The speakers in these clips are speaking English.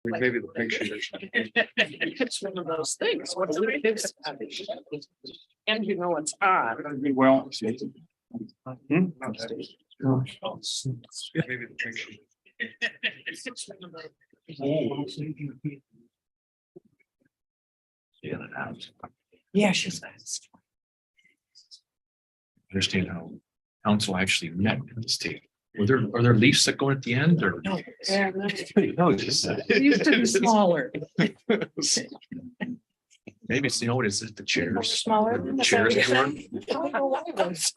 Maybe the picture. It's one of those things. What's it is? And you know it's on. Well. Maybe the picture. Yeah, she's nice. Understand how council actually met in this table. Are there leaves that go at the end or? No, they're not. No, just. It used to be smaller. Maybe it's, you know what is it, the chairs? Smaller than the Chairs. baby. Gordon? I don't know why it was.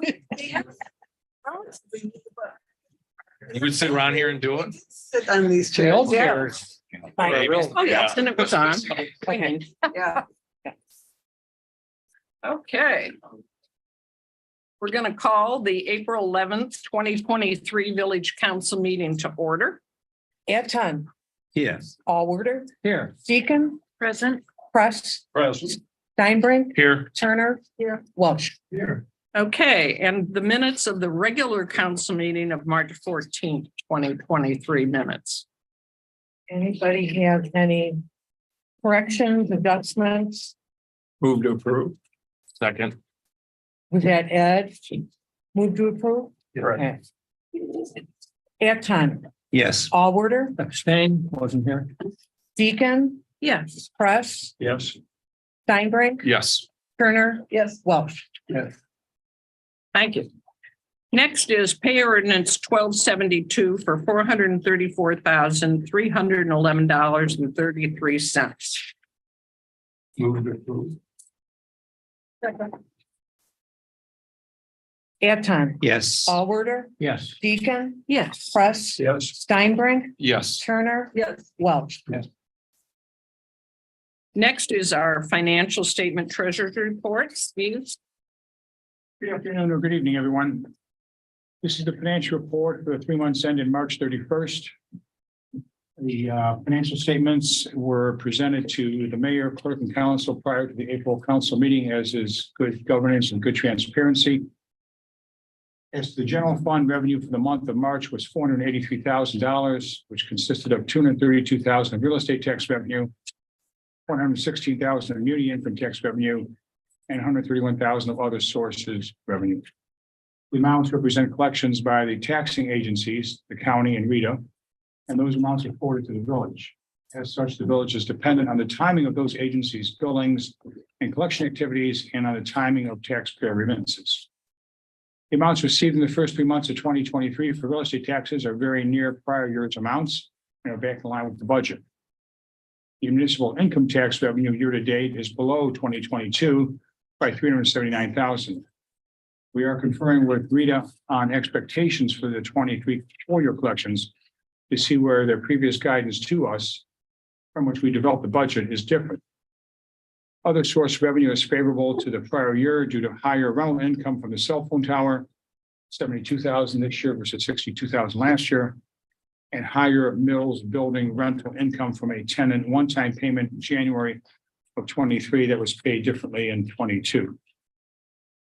You would sit around here and do it? Sit on these chairs. Yeah. Maybe. Oh, yes, and it was on. Okay. Yeah. Okay. We're going to call the April 11th, 2023 Village Council meeting to order. Anton, Yes. Allworder, Here. Deacon, Present. Press, Present. Steinbrink, Here. Turner, Welsh. Here. Okay, and the minutes of the regular council meeting of March 14th, 2023 minutes. Anybody have any corrections, adjustments? Move to approve. Second. Was that Ed? Move to approve? Right. Okay. Anton, Yes. Allworder, Abstain, wasn't here. Deacon, Yes. Press, Yes. Steinbrink, Yes. Turner, Yes. Welsh. Yes. Thank you. Next is pay ordinance 1272 for $434,311.33. Move to approve. Anton, Yes. Allworder, Yes. Deacon, Yes. Press, Yes. Steinbrink, Yes. Turner, Yes. Welsh. Next is our financial statement treasurer's report. Steve? Good afternoon or good evening, everyone. This is the financial report for the 3 months ended March 31st. The financial statements were presented to the mayor, clerk, and council prior to the April council meeting, as is good governance and good transparency. As the general fund revenue for the month of March was $483,000, which consisted of $232,000 of real estate tax revenue, $116,000 of community income tax revenue, and $131,000 of other sources revenue. The amounts represent collections by the taxing agencies, the county and Rita, and those amounts are forwarded to the village. As such, the village is dependent on the timing of those agencies' billings and collection activities and on the timing of taxpayer remittances. The amounts received in the first 3 months of 2023 for real estate taxes are very near prior year's amounts and are back in line with the budget. The municipal income tax revenue year to date is below 2022 by $379,000. We are conferring with Rita on expectations for the 23 4-year collections to see where their previous guidance to us, from which we developed the budget, is different. Other source revenue is favorable to the prior year due to higher rental income from the cell phone tower, $72,000 this year versus $62,000 last year, and higher Mills building rental income from a tenant one-time payment in January of 23 that was paid differently in 22.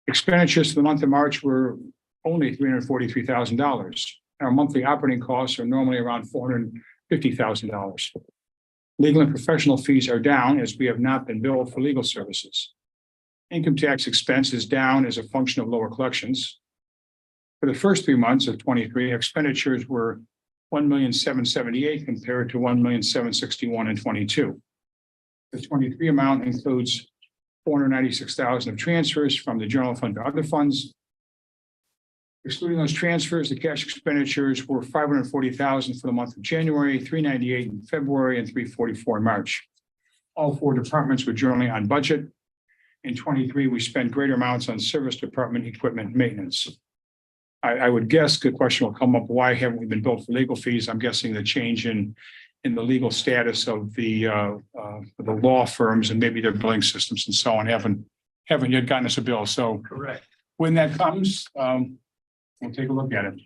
Expenditures for the month of March were only $343,000. Our monthly operating costs are normally around $450,000. Legal and professional fees are down as we have not been billed for legal services. Income tax expense is down as a function of lower collections. For the first 3 months of 23, expenditures were $1,778,000 compared to $1,761,000 in 22. The 23 amount includes $496,000 of transfers from the general fund to other funds. Excluding those transfers, the cash expenditures were $540,000 for the month of January, $398,000 in February, and $344,000 in March. All 4 departments were generally on budget. In 23, we spent greater amounts on service department equipment maintenance. I would guess the question will come up, why haven't we been billed for legal fees? I'm guessing the change in the legal status of the law firms and maybe their billing systems and so on haven't yet gotten us a bill. So Correct. when that comes, we'll take a look at it.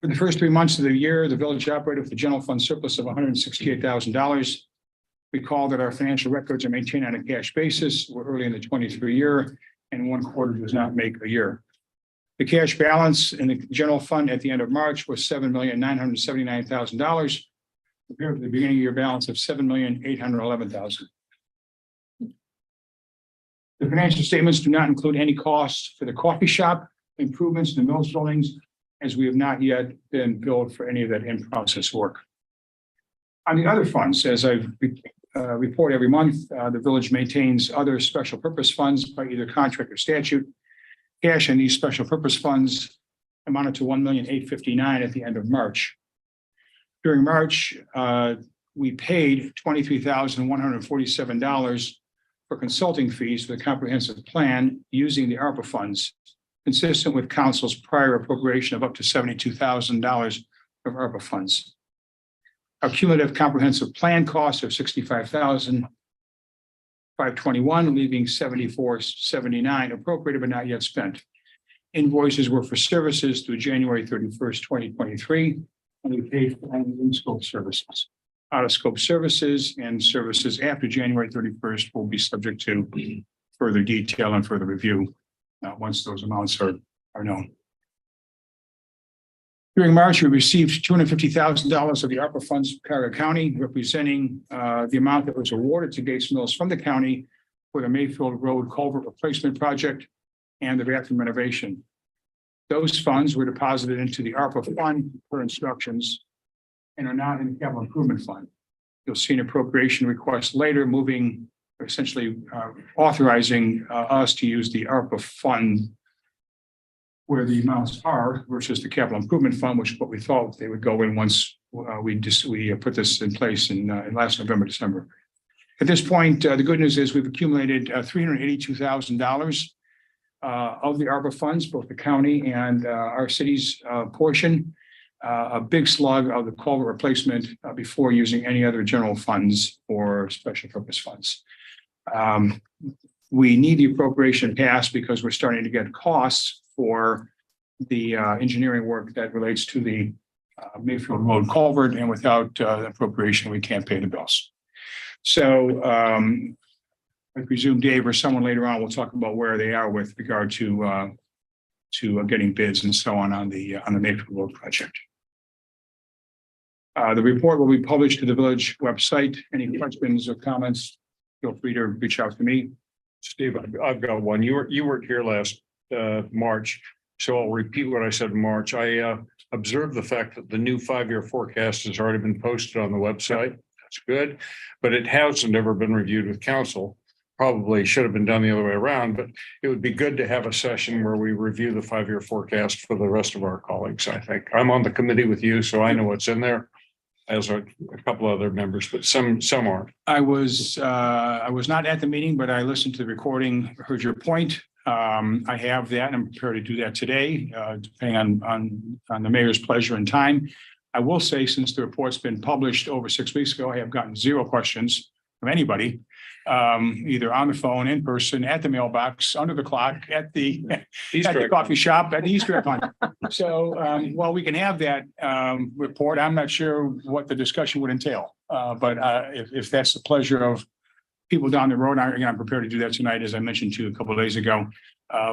For the first 3 months of the year, the village operated with a general fund surplus of $168,000. Recall that our financial records are maintained on a cash basis. We're early in the 23 year, and 1 quarter does not make a year. The cash balance in the general fund at the end of March was $7,979,000 compared to the beginning of year balance of $7,811,000. The financial statements do not include any costs for the coffee shop improvements in the Mills buildings, as we have not yet been billed for any of that in-process work. On the other funds, as I report every month, the village maintains other special purpose funds by either contract or statute. Cash in these special purpose funds amounted to $1,859,000 at the end of March. During March, we paid $23,147 for consulting fees for the comprehensive plan using the ARPA funds, consistent with council's prior appropriation of up to $72,000 of ARPA funds. Our cumulative comprehensive plan costs of $65,521, leaving $74,799 appropriated but not yet spent. Invoices were for services through January 31st, 2023, and we paid for only in-scope services. Out-of-scope services and services after January 31st will be subject to further detail and further review once those amounts are known. During March, we received $250,000 of the ARPA funds from Cuyahoga County, representing the amount that was awarded to Gates Mills from the county for the Mayfield Road Culvert Replacement Project and the bathroom renovation. Those funds were deposited into the ARPA fund per instructions and are not in the capital improvement fund. You'll see an appropriation request later, moving essentially authorizing us to use the ARPA fund where the amounts are versus the capital improvement fund, which is what we thought they would go in once we put this in place in last November, December. At this point, the good news is we've accumulated $382,000 of the ARPA funds, both the county and our city's portion. A big slug of the culvert replacement before using any other general funds or special purpose funds. We need the appropriation passed because we're starting to get costs for the engineering work that relates to the Mayfield Road culvert, and without appropriation, we can't pay the bills. So I presume Dave or someone later on will talk about where they are with regard to getting bids and so on the Mayfield Road project. The report will be published to the village website. Any questions or comments, feel free to reach out to me. Steve, I've got one. You weren't here last March, so I'll repeat what I said in March. I observed the fact that the new 5-year forecast has already been posted on the website. That's good, but it hasn't ever been reviewed with council. Probably should have been done the other way around, but it would be good to have a session where we review the 5-year forecast for the rest of our colleagues. I think I'm on the committee with you, so I know what's in there, as are a couple other members, but some are. I was not at the meeting, but I listened to the recording, heard your point. I have that and I'm prepared to do that today, depending on the mayor's pleasure and time. I will say, since the report's been published over 6 weeks ago, I have gotten 0 questions from anybody, either on the phone, in person, at the mailbox, under the clock, at the coffee shop, at the Easter egg hunt. So while we can have that report, I'm not sure what the discussion would entail. But if that's the pleasure of people down the road, I'm prepared to do that tonight, as I mentioned to you a couple of days ago.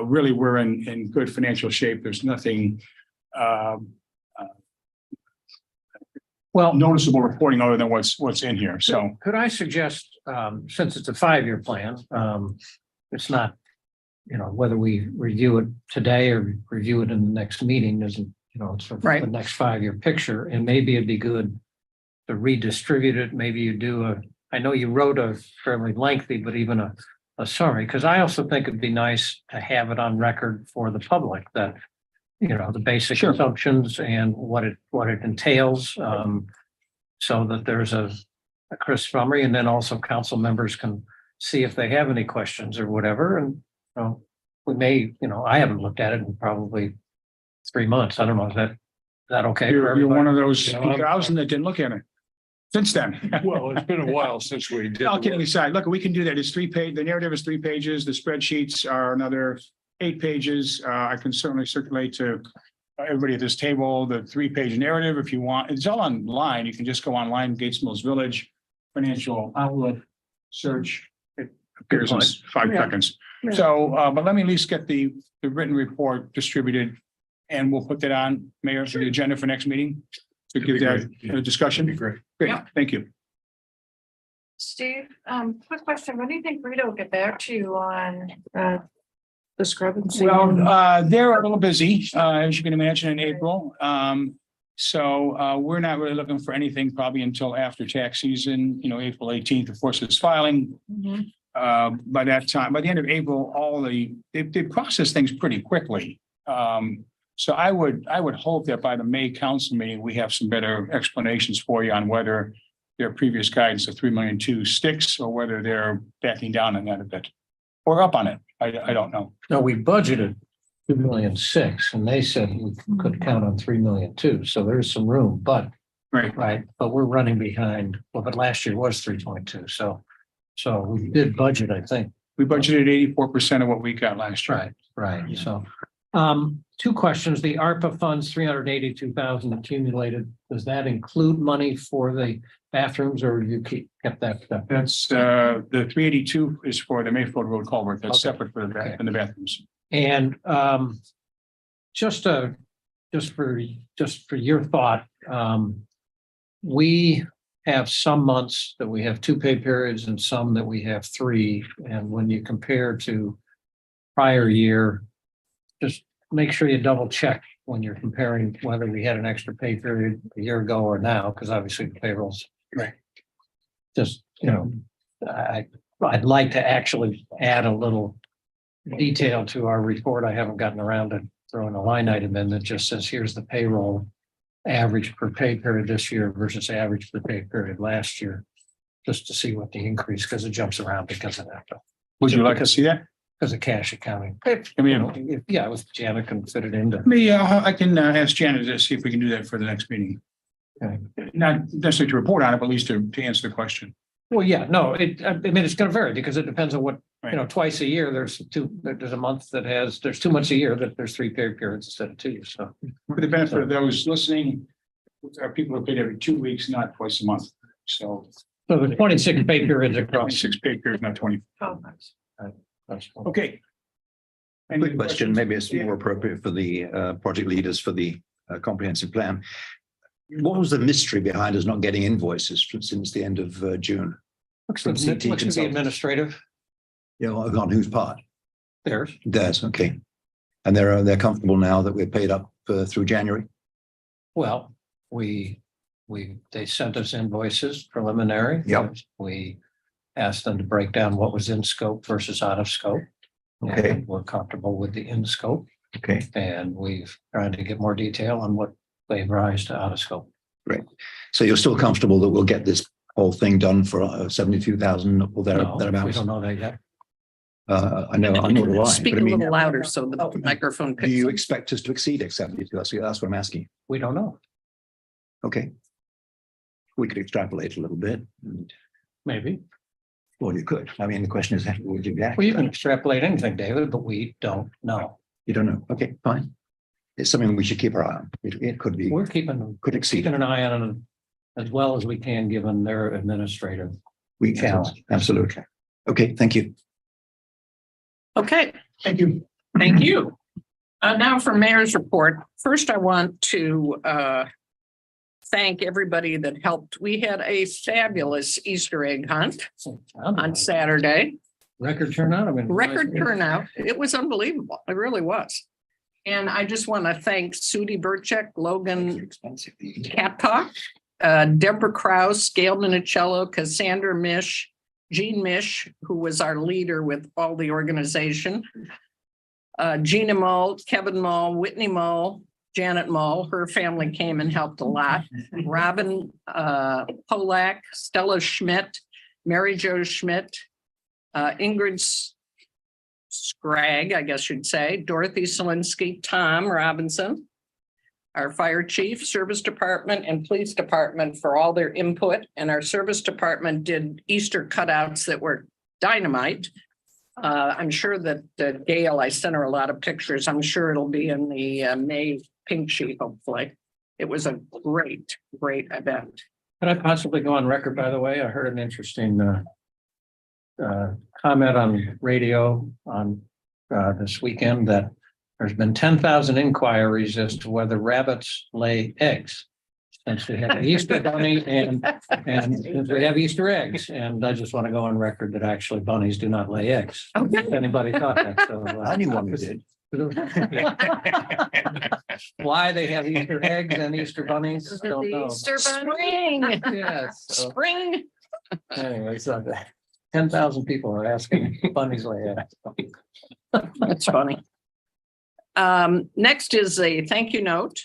Really, we're in good financial shape. There's nothing noticeable reporting other than what's in here. So could I suggest, since it's a 5-year plan, it's not, whether we review it today or review it in the next meeting isn't, it's for Right. the next 5-year picture. And maybe it'd be good to redistribute it. Maybe you do I know you wrote a fairly lengthy, but even a summary, because I also think it'd be nice to have it on record for the public that, the basic Sure. assumptions and what it entails, so that there's a crisp summary, and then also council members can see if they have any questions or whatever. And we may, I haven't looked at it in probably 3 months. I don't know. Is that okay? for you're everybody? one of those You know, I'm- 2,000 that didn't look at it since then. Well, it's been a while since we did. All kidding aside, look, we can do that. It's 3 page. The narrative is 3 pages. The spreadsheets are another 8 pages. I can certainly circulate to everybody at this table the 3-page narrative if you want. It's all online. You can just go online, Gates Mills Village, financial outlook, search. appears in point. 5 Yeah. seconds. Yeah. So, but let me at least get the written report distributed. And we'll put that on, Mayor, for the agenda for next meeting. To give that a discussion. great. Great, Yeah. thank you. Steve, quick question. When do you think Rita will get back to you on discrepancy? Well, they're a little busy, as you can imagine, in April. So we're not really looking for anything probably until after tax season, April 18th, of course, is filing. Mhm. By that time, by the end of April, they process things pretty quickly. So I would hope that by the May council meeting, we have some better explanations for you on whether their previous guidance of 3.2 million sticks or whether they're backing down on that a bit. Or up on it. I don't know. No, we budgeted 2,600,000 and they said we could count on 3,200,000. So there's some room, but Right. but we're running behind. Well, but last year was 3.2. So we did budget, I think. We budgeted 84% of what we got last year. Right. So, two questions. The ARPA funds, 382,000 accumulated. Does that include money for the bathrooms or you kept that? That's the 382 is for the Mayfield Road culvert. That's Okay. separate for the Okay. in the bathrooms. And just for your thought, we have some months that we have 2 pay periods and some that we have 3. And when you compare to prior year, just make sure you double check when you're comparing whether we had an extra pay period a year ago or now, because obviously the payrolls. Right. Just, I'd like to actually add a little detail to our report. I haven't gotten around to throwing a line item in that just says, here's the payroll average per pay period this year versus average per pay period last year. Just to see what the increase, because it jumps around because of that, Would you like to see that? because of cash accounting. I mean, Yeah, if Janet can fit it into. I can ask Janet to see if we can do that for the next meeting. Okay. Not necessarily to report on it, but at least to answer the question. Well, yeah, no, I mean, it's gonna vary because it depends on what, twice a year, there's a month that there's 2 months a year that there's 3 pay periods instead of 2, so. For the benefit of those listening, our people are paid every 2 weeks, not twice a month. So So the 26 pay periods across. 26 pay periods, not 20. Oh, nice. Okay. Any Quick question, questions? maybe it's Yeah. more appropriate for the project leaders for the comprehensive plan. What was the mystery behind us not getting invoices since the end of June? Looks From to CT be Consultants. administrative, Yeah, on whose part? theirs. Theirs, okay. And they're comfortable now that we're paid up through January? Well, they sent us invoices preliminary. Yep. We asked them to break down what was in scope versus out of scope. Okay. And we're comfortable with the in scope, Okay, and we've tried to get more detail on what they've rise to out of scope. so you're still comfortable that we'll get this whole thing done for 72,000 or No, we thereabouts? don't know that yet. I know why. Speak but a I mean, little louder so the microphone do picks you up. expect us to exceed X72? That's what I'm asking. We don't know, Okay. We could extrapolate a little bit. maybe. Well, you could. I mean, the question is, would you react? Well, you can extrapolate anything, David, but we don't know. You don't know. Okay, fine. It's something we should keep our eye on. It could be, We're keeping could exceed. an eye on it as well as we can, given their administrative. We can, absolutely. Okay, thank you. Okay, Thank you. thank you. Now for mayor's report. First, I want to thank everybody that helped. We had a fabulous Easter egg hunt on Saturday. Record turnout. I mean. Record turnout. It was unbelievable. It really was. And I just want to thank Sudie Burchek, Logan Kaptok, Deborah Kraus, Gail Minicello, Cassandra Mish, Jean Mish, who was our leader with all the organization, Gina Mull, Kevin Mull, Whitney Mull, Janet Mull. Her family came and helped a lot. Robin Polak, Stella Schmidt, Mary Jo Schmidt, Ingrid Scragg, I guess you'd say, Dorothy Solinsky, Tom Robinson, our fire chief, service department, and police department for all their input. And our service department did Easter cutouts that were dynamite. I'm sure that Gail, I sent her a lot of pictures. I'm sure it'll be in the May pink sheet, hopefully. It was a great event. Could I possibly go on record, by the way? I heard an interesting comment on radio on this weekend that there's been 10,000 inquiries as to whether rabbits lay eggs. Since we have the Easter bunny and since we have Easter eggs, and I just want to go on record that actually bunnies do not lay eggs. If Okay. anybody thought that, so. I knew one who did. Why they have Easter eggs and Easter bunnies, Is it don't the know. Easter bunny? Spring, Yes, so spring. anyway, so 10,000 people are asking bunnies lay eggs. That's funny. Next is a thank you note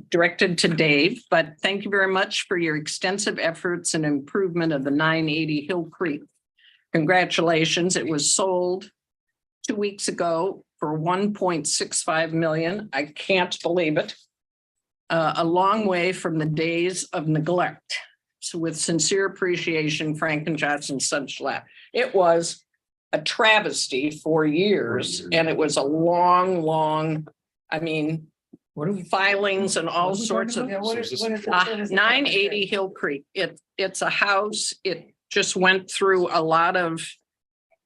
directed to Dave, but thank you very much for your extensive efforts and improvement of the 980 Hill Creek. Congratulations. It was sold 2 weeks ago for 1.65 million. I can't believe it. A long way from the days of neglect. So with sincere appreciation, Frank and Johnson Sunchlap. It was a travesty for years, and it was a long, I mean, What are we? filings and all sorts of. Yeah, what is it? 980 Hill Creek. It's a house. It just went through a lot of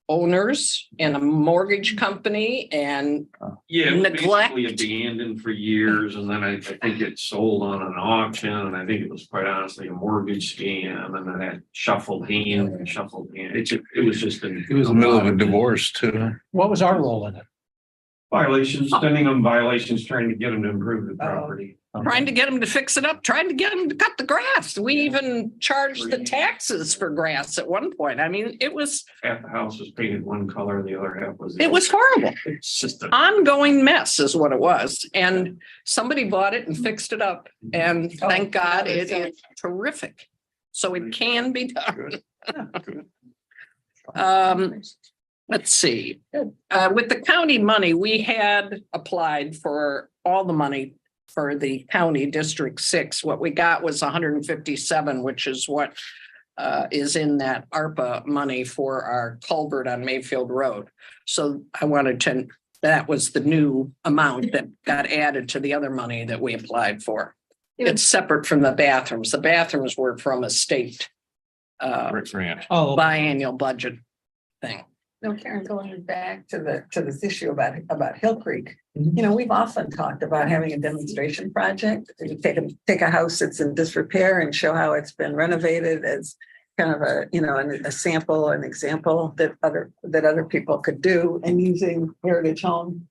owners and a mortgage company and Yeah, it was Neglect. basically abandoned for years, and then I think it sold on an auction, and I think it was quite honestly a mortgage scam, and then it shuffled hand and shuffled hand. It was just an. It was in the middle of a divorce too. What was our role in it? Violations, sending them violations, trying to get them to improve the property. trying to get them to fix it up, trying to get them to cut the grass. We even charged the taxes for grass at one point. I mean, it was Half the house was painted one color, the other half was. horrible. It's just a. Ongoing mess is what it was. And somebody bought it and fixed it up. And thank God it is terrific. So it can be done. Let's see. With the county money, we had applied for all the money for the county District 6. What we got was 157, which is what is in that ARPA money for our culvert on Mayfield Road. So I wanted to, that was the new amount that got added to the other money that we applied for. It's separate from the bathrooms. The bathrooms were from a state Grant. Oh, biannual budget thing. No, Karen, going back to this issue about Hill Creek. You know, we've often talked about having a demonstration project. You take a house that's in disrepair and show how it's been renovated as kind of a sample, an example that other people could do, and using Heritage Home.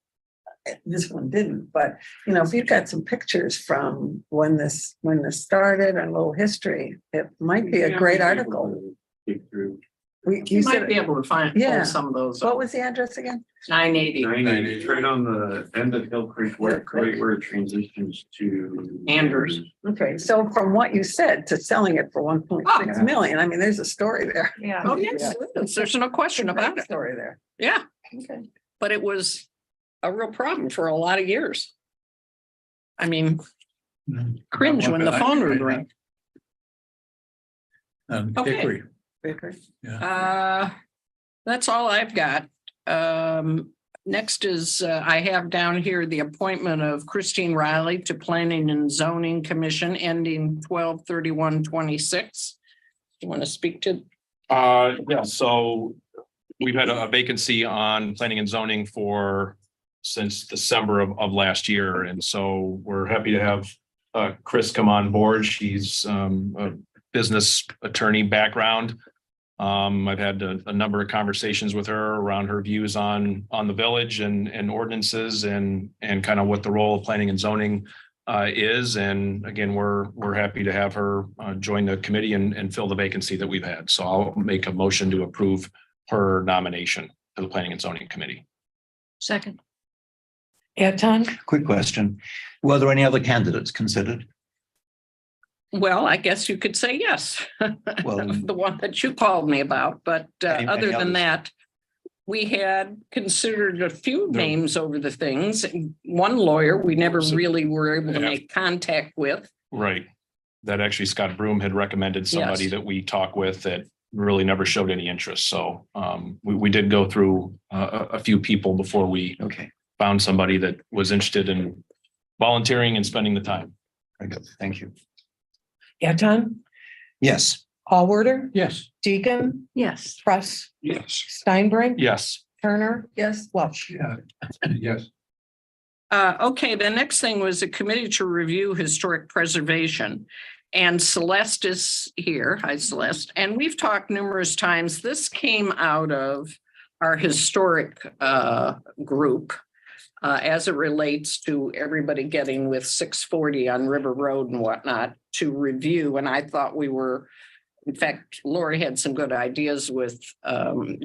This one didn't, but if you've got some pictures from when this started and a little history, it might be a great article. Dig through. You You might said, be able to find Yeah. pull some of those. what was the address again? 980 It's right on the end of Hill Creek, right where it transitions to. Anders. Okay, so from what you said to selling it for 1.6 million, I mean, there's a story there. Yeah. Oh, yes, there's no question about Great it. Story there. Yeah, Okay. but it was a real problem for a lot of years. I mean, cringe when the phone would ring. Okay. Hickory. Baker. That's all I've got. Next is, I have down here the appointment of Christine Riley to Planning and Zoning Commission ending 12/31/26. You want to speak to? Yeah, so we've had a vacancy on planning and zoning since December of last year. And so we're happy to have Chris come on board. She's a business attorney background. I've had a number of conversations with her around her views on the village and ordinances and kind of what the role of planning and zoning is. And again, we're happy to have her join the committee and fill the vacancy that we've had. So I'll make a motion to approve her nomination to the Planning and Zoning Committee. Second. Anton? Quick question. Were there any other candidates considered? Well, I guess you could say yes. Well, The one that you called me about, but Any other than others? that, we had considered a few There- names over the things. One lawyer we never So- really were able to Yeah. make contact with. Right. That actually Scott Broom had recommended somebody Yes. that we talk with that really never showed any interest. So we did go through a few people before we okay, found somebody that was interested in volunteering and spending the time. very good. Thank you. Anton? Yes, Allworther, Yes. Deacon, Yes. Truss, Yes. Steinbrink, Yes. Turner, Yes, Welch. Yes. Okay, the next thing was a committee to review historic preservation. And Celeste is here. Hi, Celeste. And we've talked numerous times. This came out of our historic group as it relates to everybody getting with 640 on River Road and whatnot to review. And I thought we were, in fact, Lori had some good ideas with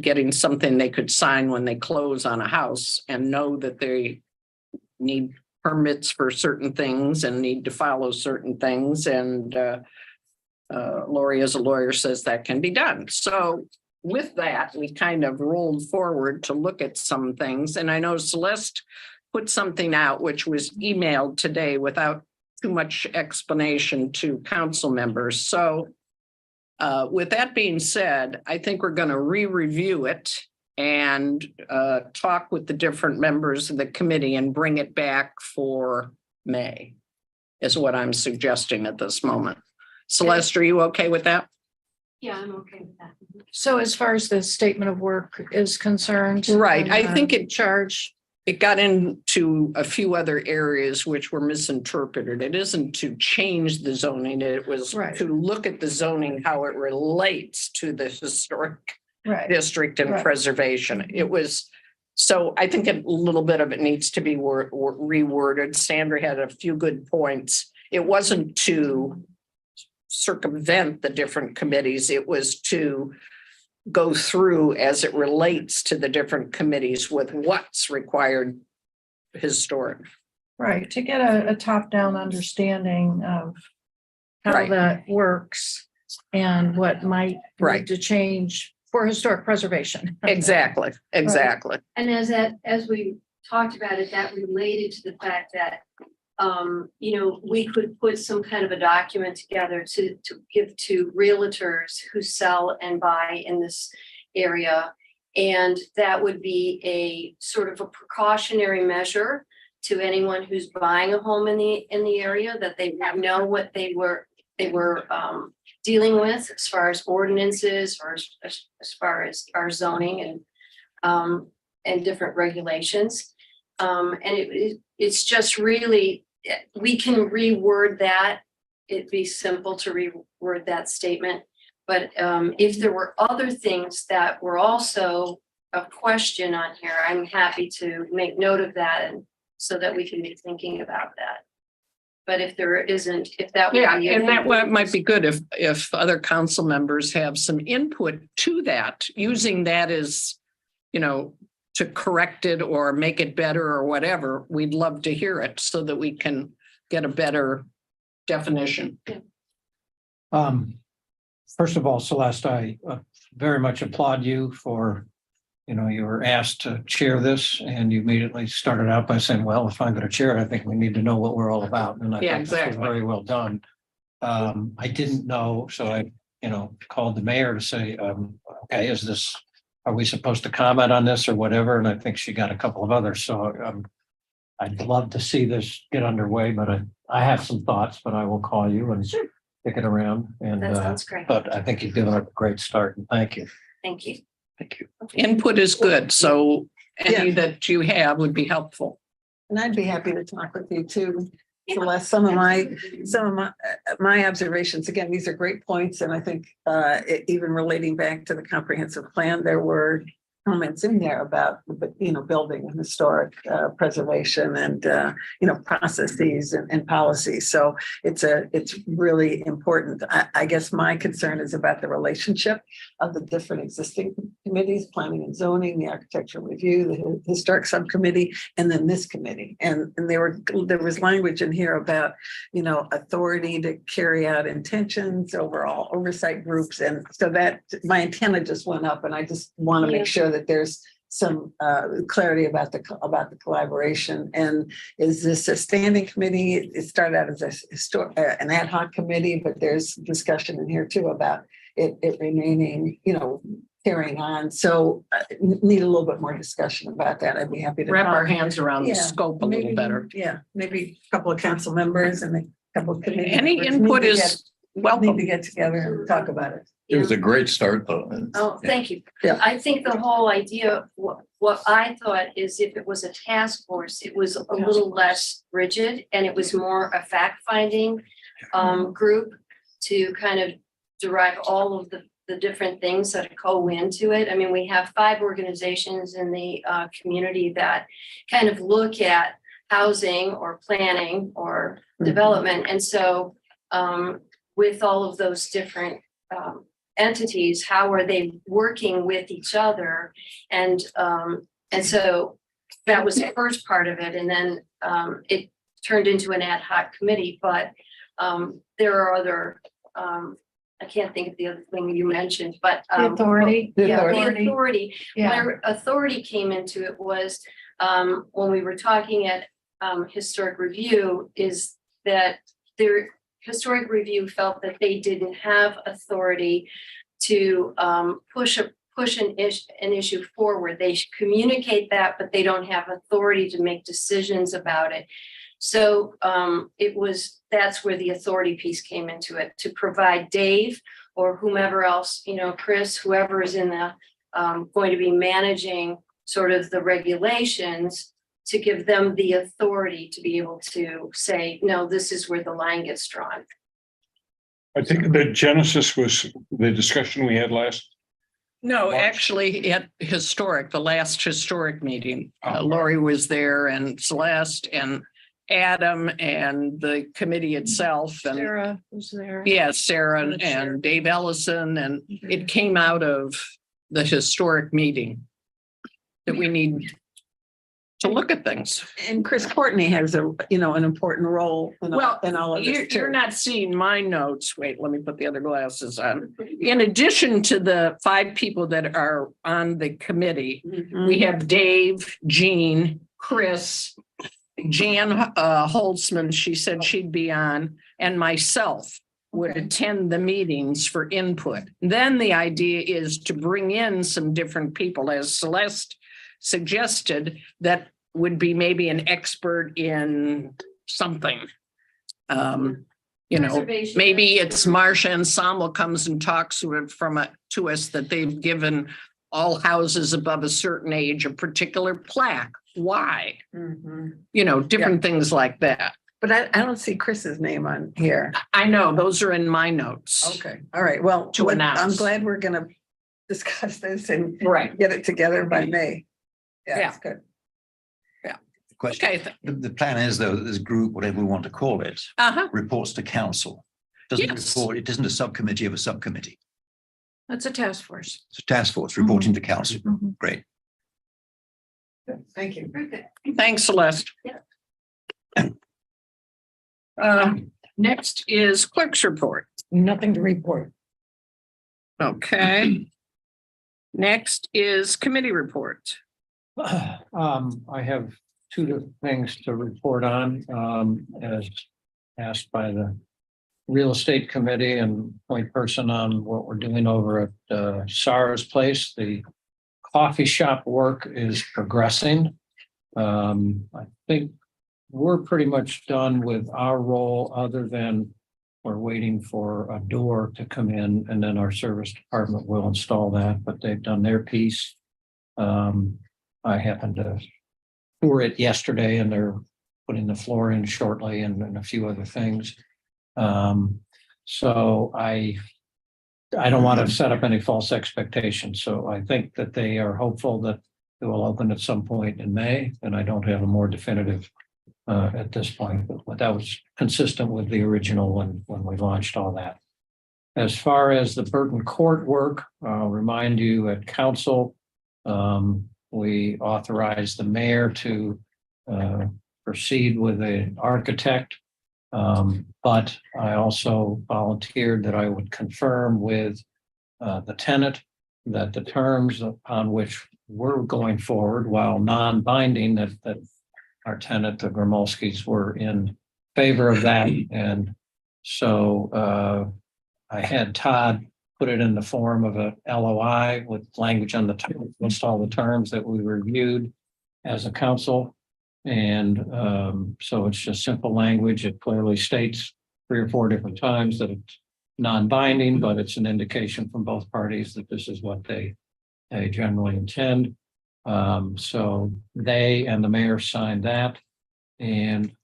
getting something they could sign when they close on a house and know that they need permits for certain things and need to follow certain things. And Lori, as a lawyer, says that can be done. So with that, we kind of rolled forward to look at some things. And I know Celeste put something out, which was emailed today without too much explanation to council members. So with that being said, I think we're going to re-review it and talk with the different members of the committee and bring it back for May, is what I'm suggesting at this moment. Celeste, are you okay with that? Yeah, I'm okay with that. So as far as the statement of work is concerned. Right, and, I think it charge. It got into a few other areas which were misinterpreted. It isn't to change the zoning. It was Right. to look at the zoning, how it relates to the historic Right. district and Right. preservation. It was, so I think a little bit of it needs to be reworded. Sandra had a few good points. It wasn't to circumvent the different committees. It was to go through as it relates to the different committees with what's required historic. Right, to get a top-down understanding of how Right. that works and what might Right. need to change for historic preservation. Exactly, exactly. And as we talked about it, that related to the fact that, we could put some kind of a document together to give to realtors who sell and buy in this area. And that would be a sort of a precautionary measure to anyone who's buying a home in the area, that they know what they were dealing with as far as ordinances or as far as our zoning and different regulations. And it's just really, we can reword that. It'd be simple to reword that statement. But if there were other things that were also a question on here, I'm happy to make note of that and so that we can be thinking about that. But if there isn't, if that. Yeah, and that might be good if other council members have some input to that, using that as, to correct it or make it better or whatever, we'd love to hear it so that we can get a better definition. First of all, Celeste, I very much applaud you for, you were asked to chair this and you immediately started out by saying, well, if I'm going to chair it, I think we need to know what we're all about. And I Yeah, think this was exactly. very well done. I didn't know, so I, called the mayor to say, okay, are we supposed to comment on this or whatever? And I think she got a couple of others. So I'd love to see this get underway, but I have some thoughts, but I will call you and kick it around. And That sounds great. but I think you've given a great start and thank you. Thank you. Thank you. Input is good, so any that you have would be helpful. and I'd be happy to talk with you too. Celeste, some of my observations, again, these are great points. And I think even relating back to the comprehensive plan, there were comments in there about, building and historic preservation and, processes and policies. So it's really important. I guess my concern is about the relationship of the different existing committees, planning and zoning, the architectural review, the historic subcommittee, and then this committee. And there was language in here about, authority to carry out intentions, overall oversight groups. And so that my antenna just went up, and I just want to make sure that there's some clarity about the collaboration. And is this a standing committee? It started out as an ad hoc committee, but there's discussion in here too about it remaining, carrying on. So need a little bit more discussion about that. I'd be happy to Wrap our talk. hands around the Yeah, scope a little maybe- better. Yeah, maybe a couple of council members and a couple of committee. Any members input need to is need welcome. to get together and talk about it. It was a great start, though. Oh, thank you. Yeah. I think the whole idea, what I thought is if it was a task force, it was a little less rigid and it was more a fact-finding group to kind of derive all of the different things that go into it. I mean, we have 5 organizations in the community that kind of look at housing or planning or development. And so with all of those different entities, how are they working with each other? And so that was the first part of it. And then it turned into an ad hoc committee, but there are other, I can't think of the other thing you mentioned, but The authority. yeah, the authority. Yeah. Where authority came into it was when we were talking at historic review, is that their historic review felt that they didn't have authority to push an issue forward. They should communicate that, but they don't have authority to make decisions about it. So that's where the authority piece came into it, to provide Dave or whomever else, Chris, whoever is in the going to be managing sort of the regulations, to give them the authority to be able to say, no, this is where the line gets drawn. I think the genesis was the discussion we had last. No, March? actually at the last historic meeting, Lori was there and Celeste and Adam and the committee itself and Sarah was there. yeah, Sarah And the chair. and Dave Ellison, and it came out of the historic meeting that we need to look at things. And Chris Courtney has an important role in Well, all of You're this too. not seeing my notes. Wait, let me put the other glasses on. In addition to the 5 people that are on the committee, Mhm. we have Dave, Jean, Chris, Jan Holtzman, she said she'd be on, and myself would Okay. attend the meetings for input. Then the idea is to bring in some different people, as Celeste suggested, that would be maybe an expert in something. Preservation. Maybe it's Marcia Ensemble comes and talks to us that they've given all houses above a certain age a particular plaque. Why? Mhm. Different things like that. But I don't see Chris's name on here. I know, those are in my notes. Okay, all right. Well, To I'm announce. glad we're gonna discuss this and Right. get it together by May. Yeah, Yeah. it's good. The question, Okay. the plan is though, that this group, whatever we want to call it, Uh-huh. reports to council. Doesn't Yes. report, it isn't a subcommittee of a subcommittee. That's a task force. It's a task force reporting to council. Mhm. Great. Thank you. Thanks, Celeste. Yeah. Next is clerk's report. Nothing to report. Okay. Next is committee report. I have 2 things to report on, as asked by the real estate committee and point person on what we're doing over at Sarah's place. The coffee shop work is progressing. I think we're pretty much done with our role, other than we're waiting for a door to come in, and then our service department will install that, but they've done their piece. I happened to tour it yesterday, and they're putting the floor in shortly and a few other things. So I don't want to set up any false expectations. So I think that they are hopeful that it will open at some point in May, and I don't have a more definitive at this point, but that was consistent with the original when we launched all that. As far as the Burton Court work, I'll remind you at council, we authorized the mayor to proceed with an architect. But I also volunteered that I would confirm with the tenant that the terms upon which we're going forward, while non-binding, that our tenant, the Gromolskis, were in favor of that. And so I had Todd put it in the form of a LOI with language on the list all the terms that we reviewed as a council. And so it's just simple language. It clearly states 3 or 4 different times that it's non-binding, but it's an indication from both parties that this is what they generally intend. So they and the mayor signed that. And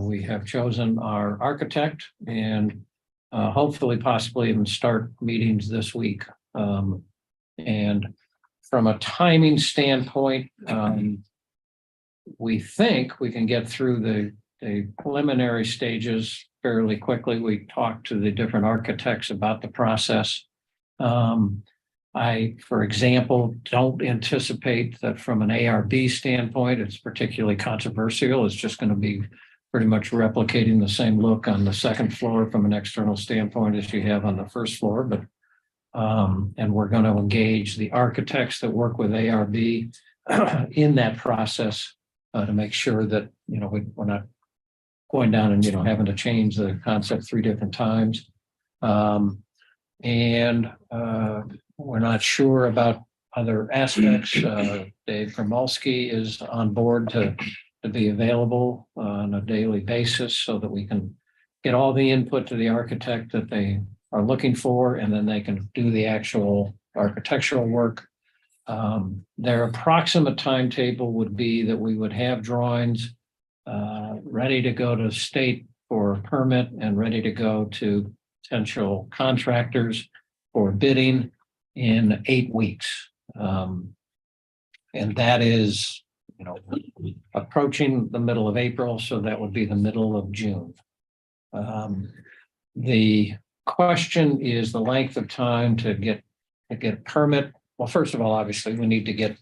we have chosen our architect and hopefully possibly even start meetings this week. And from a timing standpoint, we think we can get through the preliminary stages fairly quickly. We talked to the different architects about the process. I, for example, don't anticipate that from an ARB standpoint, it's particularly controversial. It's just going to be pretty much replicating the same look on the second floor from an external standpoint as you have on the first floor. But and we're going to engage the architects that work with ARB in that process to make sure that, you know, we're not going down and, you know, having to change the concept 3 different times. We're not sure about other aspects. Dave Gromolski is on board to be available on a daily basis so that we can get all the input to the architect that they are looking for, and then they can do the actual architectural work. Their approximate timetable would be that we would have drawings ready to go to state for a permit and ready to go to potential contractors for bidding in 8 weeks. And that is, you know, approaching the middle of April, so that would be the middle of June. The question is the length of time to get permit. Well, first of all, obviously, we need to get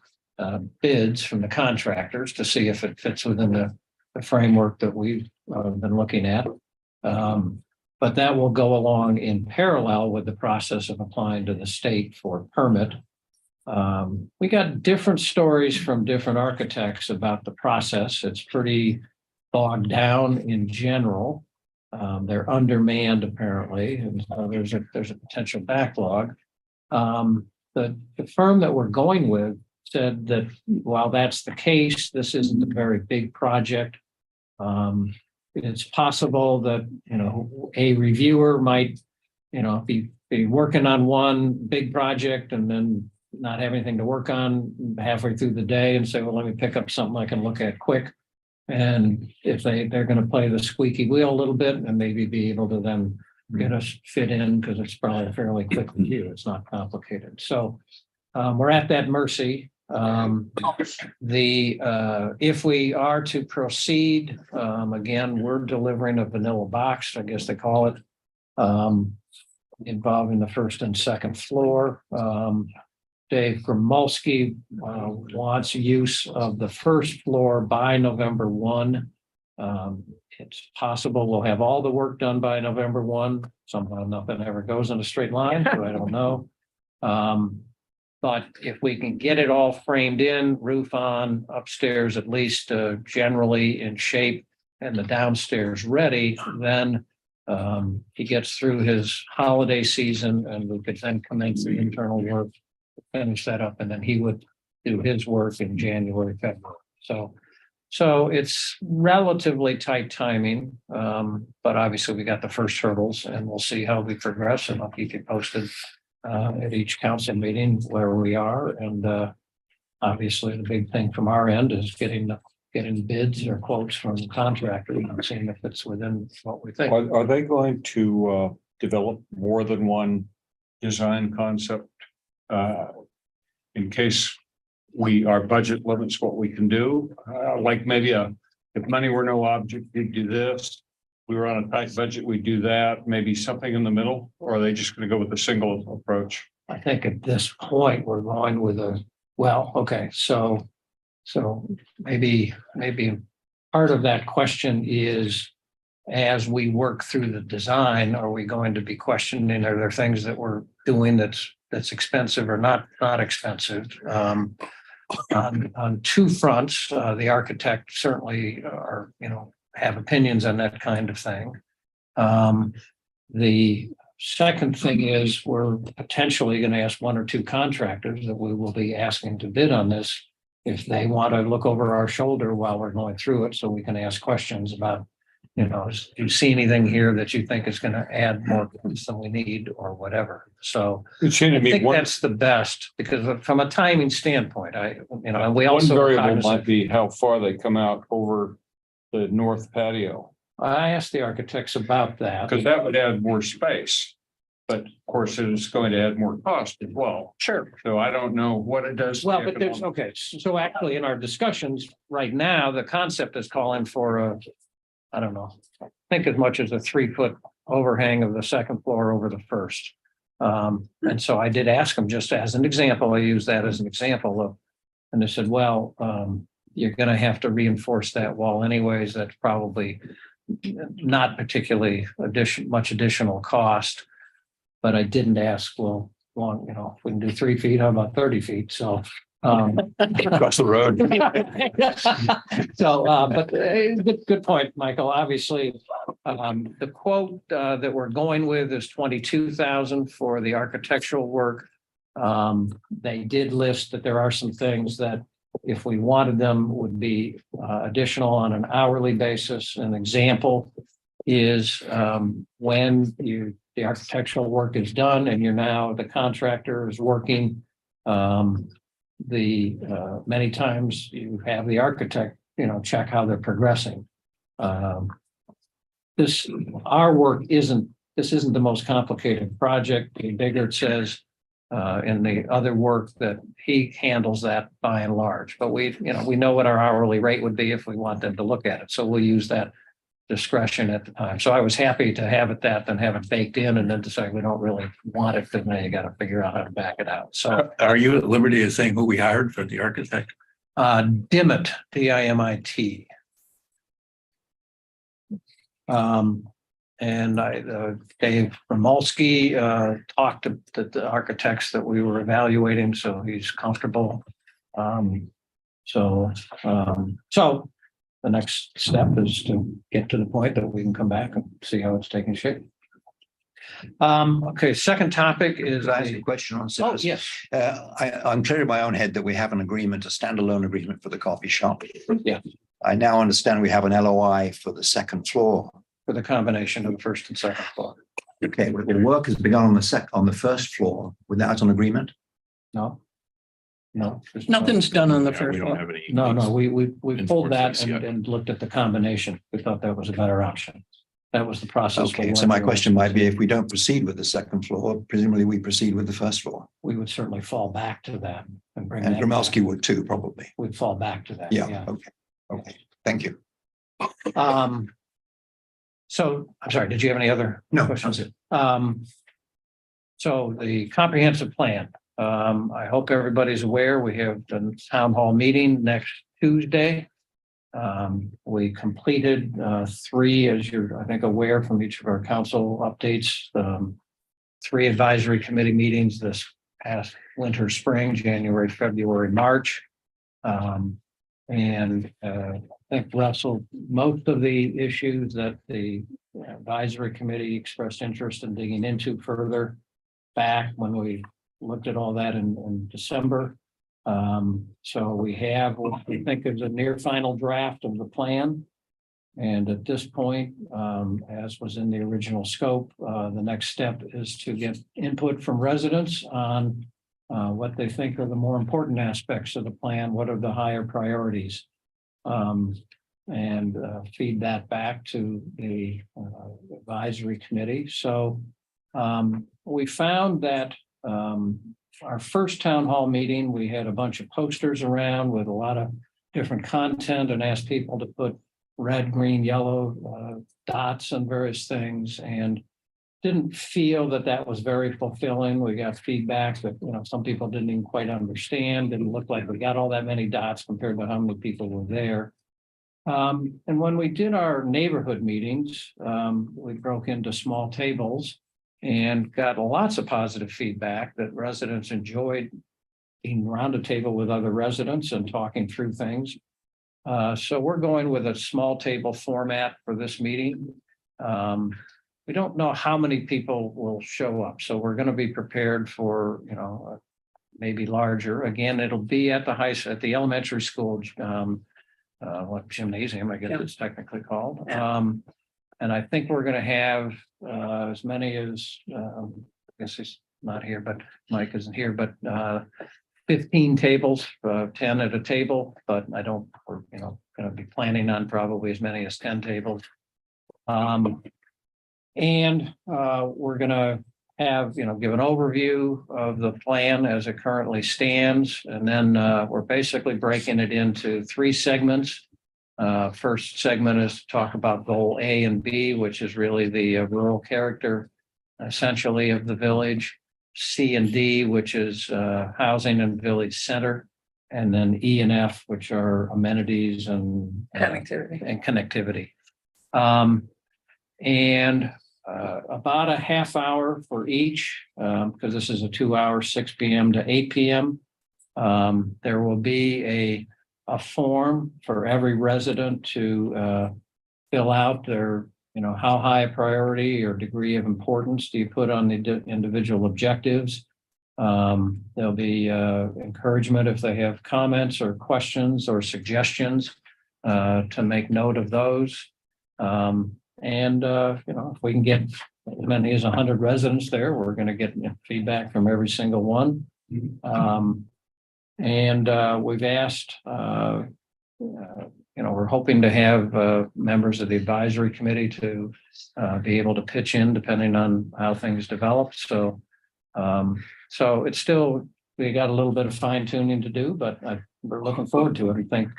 bids from the contractors to see if it fits within the framework that we've been looking at. But that will go along in parallel with the process of applying to the state for a permit. We got different stories from different architects about the process. It's pretty bogged down in general. They're undermanned apparently, and so there's a potential backlog. The firm that we're going with said that while that's the case, this isn't a very big project. It's possible that, you know, a reviewer might, you know, be working on one big project and then not have anything to work on halfway through the day and say, well, let me pick up something I can look at quick. And if they're going to play the squeaky wheel a little bit and maybe be able to then get us fit in, because it's probably a fairly quick review. It's not complicated. So we're at that mercy. If we are to proceed, again, we're delivering a vanilla box, I guess they call it, involving the first and second floor. Dave Gromolski wants use of the first floor by November 1. It's possible we'll have all the work done by November 1. Somehow nothing ever goes in a straight line, so I don't know. But if we can get it all framed in, roof on, upstairs at least generally in shape, and the downstairs ready, then he gets through his holiday season and we could then commence the internal work, finish that up, and then he would do his work in January, February. So it's relatively tight timing, but obviously we got the first hurdles and we'll see how we progress, and I'll keep you posted at each council meeting where we are. And obviously the big thing from our end is getting bids or quotes from the contractor and seeing if it's within what we think. Are they going to develop more than one design concept in case our budget limits what we can do? Like maybe if money were no object, we'd do this. We were on a tight budget, we do that, maybe something in the middle, or are they just going to go with a single approach? I think at this point, we're going with so maybe part of that question is, as we work through the design, are we going to be questioning, are there things that we're doing that's expensive or not expensive? On 2 fronts, the architect certainly have opinions on that kind of thing. The second thing is we're potentially going to ask 1 or 2 contractors that we will be asking to bid on this if they want to look over our shoulder while we're going through it, so we can ask questions about you know, do you see anything here that you think is going to add more than we need or whatever? So It seemed I to me think one, that's the best because from a timing standpoint, and we one also. variable might be how far they come out over the north patio, I asked the architects about that. because that would add more space. But of course, it is going to add more cost as well. Sure. So I don't know what it does. to Well, but there's, economic- okay, so actually in our discussions right now, the concept is calling for a, I don't know, think as much as a 3-foot overhang of the second floor over the first. And so I did ask them just as an example, I use that as an example of, and they said, well, you're gonna have to reinforce that wall anyways. That's probably not particularly much additional cost. But I didn't ask, well, long, you know, if we can do 3 feet, how about 30 feet? So. Across the road. So, but good point, Michael. Obviously, the quote that we're going with is 22,000 for the architectural work. They did list that there are some things that if we wanted them would be additional on an hourly basis. An example is when the architectural work is done and the contractor is working. Many times you have the architect, check how they're progressing. Our work isn't the most complicated project. Biggert says in the other work that he handles that by and large, but we know what our hourly rate would be if we want them to look at it. So we'll use that discretion at the time. So I was happy to have it than have it baked in and then decide we don't really want it, because now you got to figure out how to back it out. So Are you at liberty of saying who we hired for the architect? Dimit, DIMIT. And Dave Romulski talked to the architects that we were evaluating, so he's comfortable. So the next step is to get to the point that we can come back and see how it's taking shape. Okay, second topic is Can I ask a question on Oh, this? yes. I'm clear in my own head that we have an agreement, a standalone agreement for the coffee shop. Yeah. I now understand we have an LOI for the second floor. For the combination of the first and second floor. Okay, well, the work has begun on the first floor without an agreement. No. Nothing's done on the Yeah, first we don't floor. have any. No, we pulled that Enforced this yet. and looked at the combination. We thought that was a better option. That was the process. Okay, so my question might be, if we don't proceed with the second floor, presumably we proceed with the first floor. We would certainly fall back to that and bring And that. Gromowski back. would too, probably. We'd fall back to that. Yeah, okay, thank you. So I'm sorry, did you have any other No, questions? that's it. So the comprehensive plan, I hope everybody's aware, we have the town hall meeting next Tuesday. We completed 3, as you're, I think, aware from each of our council updates, 3 advisory committee meetings this past winter, spring, January, February, March. I think, Russell, most of the issues that the advisory committee expressed interest in digging into further back when we looked at all that in December. So we have what we think is a near final draft of the plan. And at this point, as was in the original scope, the next step is to get input from residents on what they think are the more important aspects of the plan, what are the higher priorities. And feed that back to the advisory committee. So we found that our first town hall meeting, we had a bunch of posters around with a lot of different content and asked people to put red, green, yellow dots on various things, and didn't feel that was very fulfilling. We got feedback that, some people didn't even quite understand, didn't look like we got all that many dots compared to how many people were there. And when we did our neighborhood meetings, we broke into small tables and got lots of positive feedback that residents enjoyed being around a table with other residents and talking through things. So we're going with a small table format for this meeting. We don't know how many people will show up, so we're going to be prepared for, maybe larger. Again, it'll be at the elementary school, what gymnasium, I guess it's technically called. And I think we're gonna have as many as, I guess he's not here, but Mike isn't here, but 15 tables, 10 at a table, but I don't, we're, gonna be planning on probably as many as 10 tables. And we're gonna have, give an overview of the plan as it currently stands. And then we're basically breaking it into 3 segments. First segment is to talk about goal A and B, which is really the rural character essentially of the village. C and D, which is housing and village center. And then E and F, which are amenities and Connectivity. And about a half hour for each, because this is a 2-hour, 6 p.m. to 8 p.m. There will be a form for every resident to fill out their, how high a priority or degree of importance do you put on the individual objectives. There'll be encouragement if they have comments or questions or suggestions to make note of those. If we can get as many as 100 residents there, we're going to get feedback from every single one. We've asked, we're hoping to have members of the advisory committee to be able to pitch in depending on how things develop. So it's still, we got a little bit of fine tuning to do, but we're looking forward to it. I think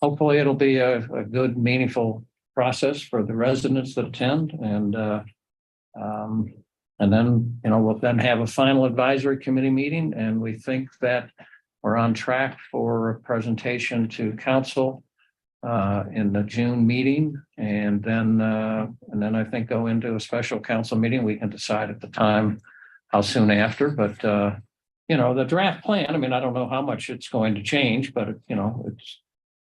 hopefully it'll be a good, meaningful process for the residents that attend. And then, we'll then have a final advisory committee meeting. And we think that we're on track for a presentation to council in the June meeting. And then I think go into a special council meeting. We can decide at the time how soon after, but the draft plan, I don't know how much it's going to change, but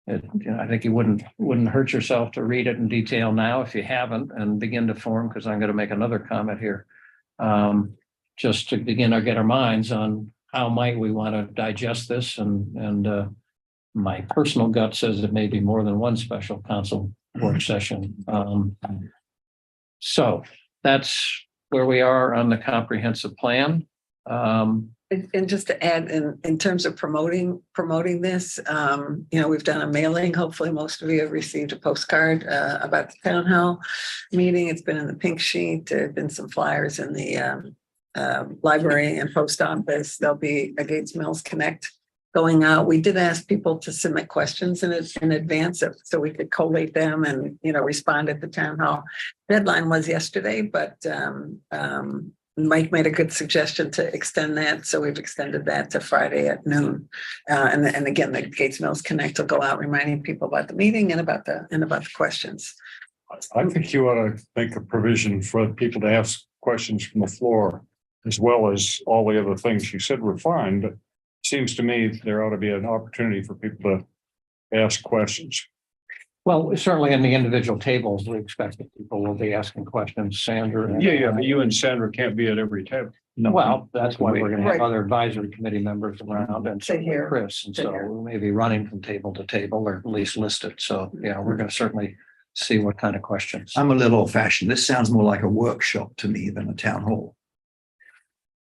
I think you wouldn't hurt yourself to read it in detail now if you haven't, and begin to form, because I'm going to make another comment here, just to begin to get our minds on how might we want to digest this. And my personal gut says it may be more than one special council work session. So that's where we are on the comprehensive plan. And just to add, in terms of promoting this, we've done a mailing. Hopefully most of you have received a postcard about the town hall meeting. It's been in the pink sheet. There have been some flyers in the library and post office. There'll be a Gates Mills Connect going out. We did ask people to submit questions in advance so we could collate them and, respond at the town hall. Deadline was yesterday, but Mike made a good suggestion to extend that. So we've extended that to Friday at noon. And again, the Gates Mills Connect will go out reminding people about the meeting and about the questions. I think you ought to make a provision for people to ask questions from the floor, as well as all the other things you said were fine, but it seems to me there ought to be an opportunity for people to ask questions. Well, certainly in the individual tables, we expect that people will be asking questions, Sandra. Yeah, but you and Sandra can't be at every table. No, well, that's why we're going to have Right. other advisory committee members around, and so here. Chris, and Sit so here. we may be running from table to table, or at least listed. So yeah, we're going to certainly see what kind of questions. I'm a little old fashioned. This sounds more like a workshop to me than a town hall.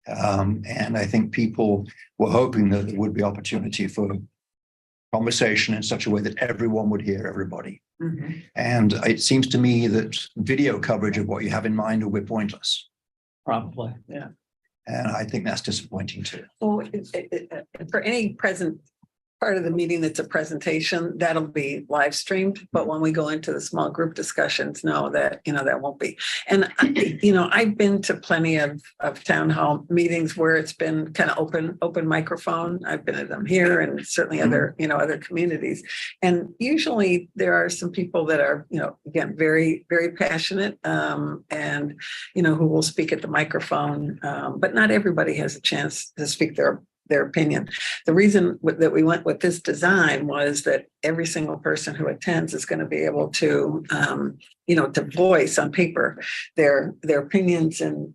And I think people were hoping that there would be opportunity for conversation in such a way that everyone would hear everybody. Mhm. And it seems to me that video coverage of what you have in mind will be pointless. Probably, yeah. And I think that's disappointing too. Well, for any present part of the meeting that's a presentation, that'll be live streamed. But when we go into the small group discussions, no, that won't be. And, I've been to plenty of town hall meetings where it's been kind of open microphone. I've been at them here and certainly other communities. And usually there are some people that are, again, very, very passionate and, who will speak at the microphone. But not everybody has a chance to speak their opinion. The reason that we went with this design was that every single person who attends is going to be able to, to voice on paper their opinions and,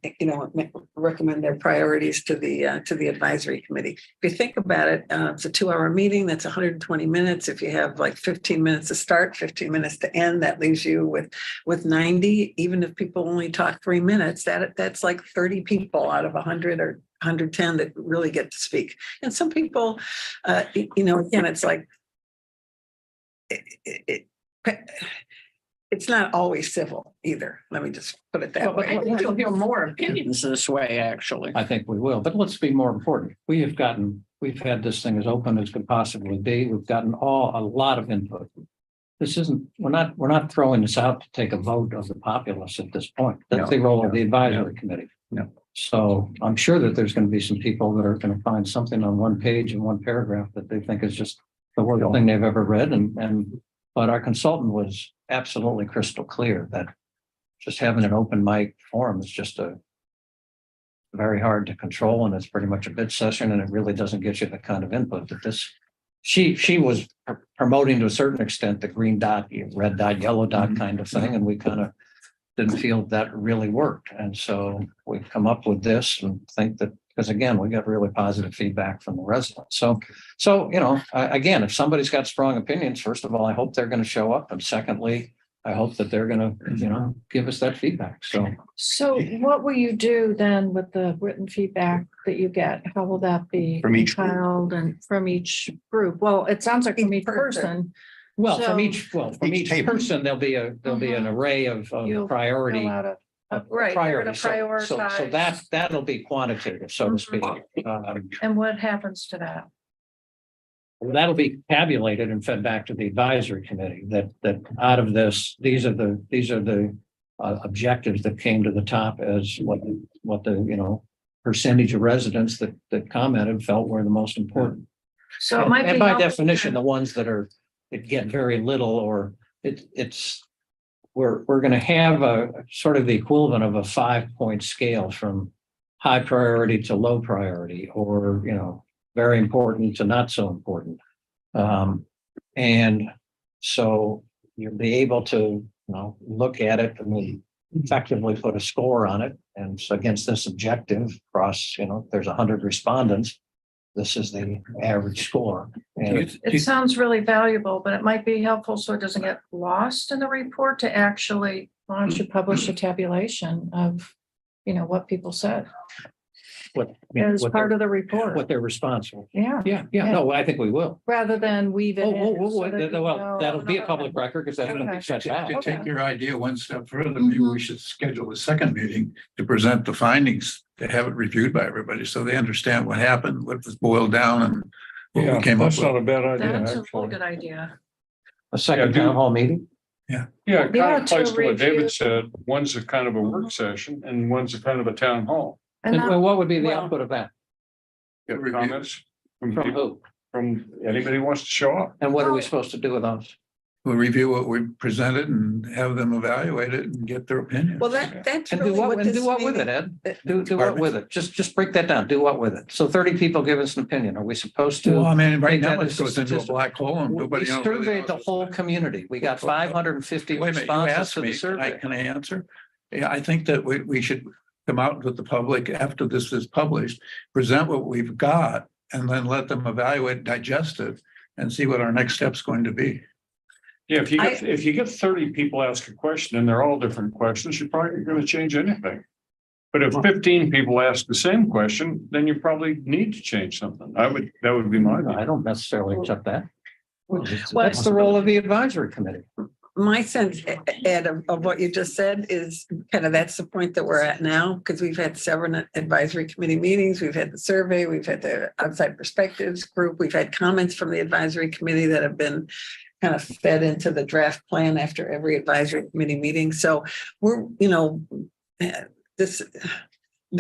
recommend their priorities to the advisory committee. If you think about it, it's a 2-hour meeting. That's 120 minutes. If you have like 15 minutes to start, 15 minutes to end, that leaves you with 90. Even if people only talk 3 minutes, that's like 30 people out of 100 or 110 that really get to speak. And some people, again, it's like, it's not always civil either. Let me just put it that But way. we'll hear more opinions this way, actually. I think we will, but let's be more important. We've had this thing as open as could possibly be. We've gotten a lot of input. We're not throwing this out to take a vote of the populace at this point. That's the role of the advisory committee. No. So I'm sure that there's going to be some people that are going to find something on one page and one paragraph that they think is just the worst thing they've ever read. But our consultant was absolutely crystal clear that just having an open mic forum is just very hard to control, and it's pretty much a bid session, and it really doesn't get you the kind of input that this. She was promoting to a certain extent the green dot, red dot, yellow dot kind of thing, and we kind of didn't feel that really worked. And so we've come up with this and think that, because again, we got really positive feedback from the residents. So, again, if somebody's got strong opinions, first of all, I hope they're going to show up. And secondly, I hope that they're going to, give us that feedback. So what will you do then with the written feedback that you get? How will that be From each group. compiled and from each group? Well, it sounds like from each person. Well, from So- each table. person, there'll be an array of You'll priority. fill out a- of Right, you're gonna priority. So prioritize. that'll be quantitative, so to speak. And what happens to that? That'll be tabulated and fed back to the advisory committee that out of this, these are the objectives that came to the top as what the percentage of residents that commented felt were the most important. So it might be. And by helpful definition, to- the ones that get very little, or we're going to have a sort of the equivalent of a 5-point scale from high priority to low priority, or, very important to not so important. And so you'll be able to, look at it and effectively put a score on it. And so against this objective across, there's 100 respondents, this is the average score. And It sounds really valuable, but it might be helpful so it doesn't get lost in the report to actually, why don't you publish a tabulation of, what people said as part of the report? what their response was. Yeah, Yeah, no, I think we will. rather than weave it Oh, in. so that people well, know, that'll be a no, public record because that's going to be set back. To take your idea one step further, maybe we should schedule a second meeting to present the findings, to have it reviewed by everybody, so they understand what happened, what was boiled down, and what Yeah, we came up that's not with. a bad idea, That's a really actually. good idea. A second Yeah, town hall meeting? Yeah, Yeah, it kind of to plays to what review. David said. One's a kind of a work session and one's a kind of a town hall. And And that- what would be the well- output of that? Get Review. comments from From people, who? from anybody who wants to show up. And what are we supposed to do with those? We'll review what we presented and have them evaluate it and get their opinion. Well, that's And do really what, what and this do what with it, meeting- Ed? Do what with it? Just break that down. Do what with it? So 30 people give us an opinion. Are we supposed to? Well, I mean, right take now that it as a goes into a statistic? black hole and We nobody. surveyed the whole community. We got 550 Wait a minute, you responses asked to the me, survey. can I answer? Yeah, I think that we should come out with the public after this is published, present what we've got, and then let them evaluate, digest it, and see what our next step's going to be. Yeah, if you get 30 people ask a question and they're all different questions, you're probably not going to change anything. But if 15 people ask the same question, then you probably need to change something. That would be my view. I don't necessarily accept that. Well, That's the role of the advisory committee. My sense, Ed, of what you just said is kind of that's the point that we're at now, because we've had several advisory committee meetings. We've had the survey, we've had the outside perspectives group, we've had comments from the advisory committee that have been kind of fed into the draft plan after every advisory committee meeting. So we're,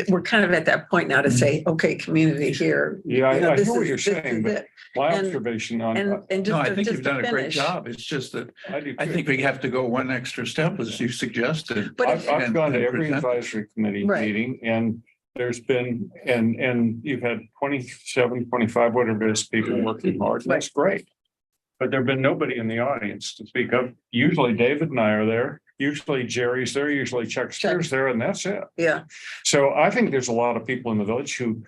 we're kind of at that point now to say, okay, community here. Yeah, I this know what is- you're this is saying, but it. my And- observation on, And No, I just think to you've done a great finish, job. It's just that I do I too. think we have to go one extra step, as you suggested. But I've gone to and every present. advisory committee Right. meeting and there's been, and you've had 27, 25, whatever it is, people working hard. and That's great. but there've been nobody in the audience to speak of. Usually David and I are there. Usually Jerry's there, usually Chuck Spear's there, and that's it. Yeah. So I think there's a lot of people in the village who,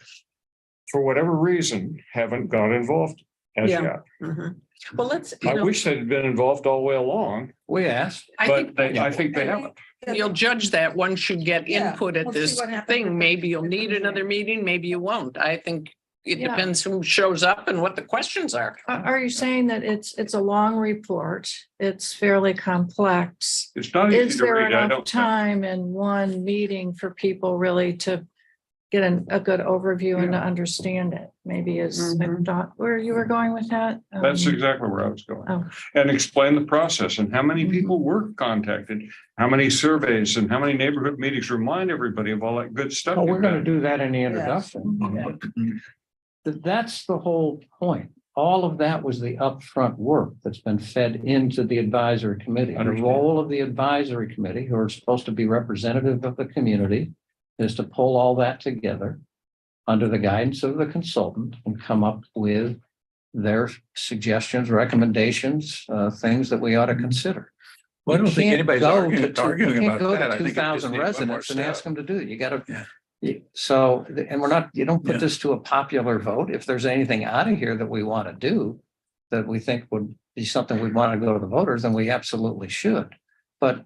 for whatever reason, haven't got involved as Yeah. yet. Mhm. Well, let's, you I know, wish they'd been involved all the way along, We asked. I but think I think they haven't. you'll judge that once you get Yeah, input at we'll see this what happens with thing. the- Maybe you'll with the need meeting. another meeting, maybe you won't. I think it Yeah. depends who shows up and what the questions are. Are you saying that it's a long report? It's fairly complex? It's not Is easy to there read, I enough don't think. time in one meeting for people really to get a good overview and to understand it? Maybe is Mhm. thought where you were going with that? That's Um, exactly where I was going. Oh. And explain the process and how many people were contacted, how many surveys and how many neighborhood meetings, remind everybody of all that good stuff. Oh, we're you've gonna done. do that in the introduction. That's the whole point. All of that was the upfront work that's been fed into the advisory committee. The Understand. role of the advisory committee, who are supposed to be representative of the community, is to pull all that together under the guidance of the consultant and come up with their suggestions, recommendations, things that we ought to consider. Well, I don't You think can't anybody's go arguing to two- arguing you can't about go to that. I think it just 2,000 needs one more residents and ask step. them to do it. You gotta. Yeah. So, and we're not, you don't put Yeah. this to a popular vote. If there's anything out of here that we want to do, that we think would be something we'd want to go to the voters, then we absolutely should. But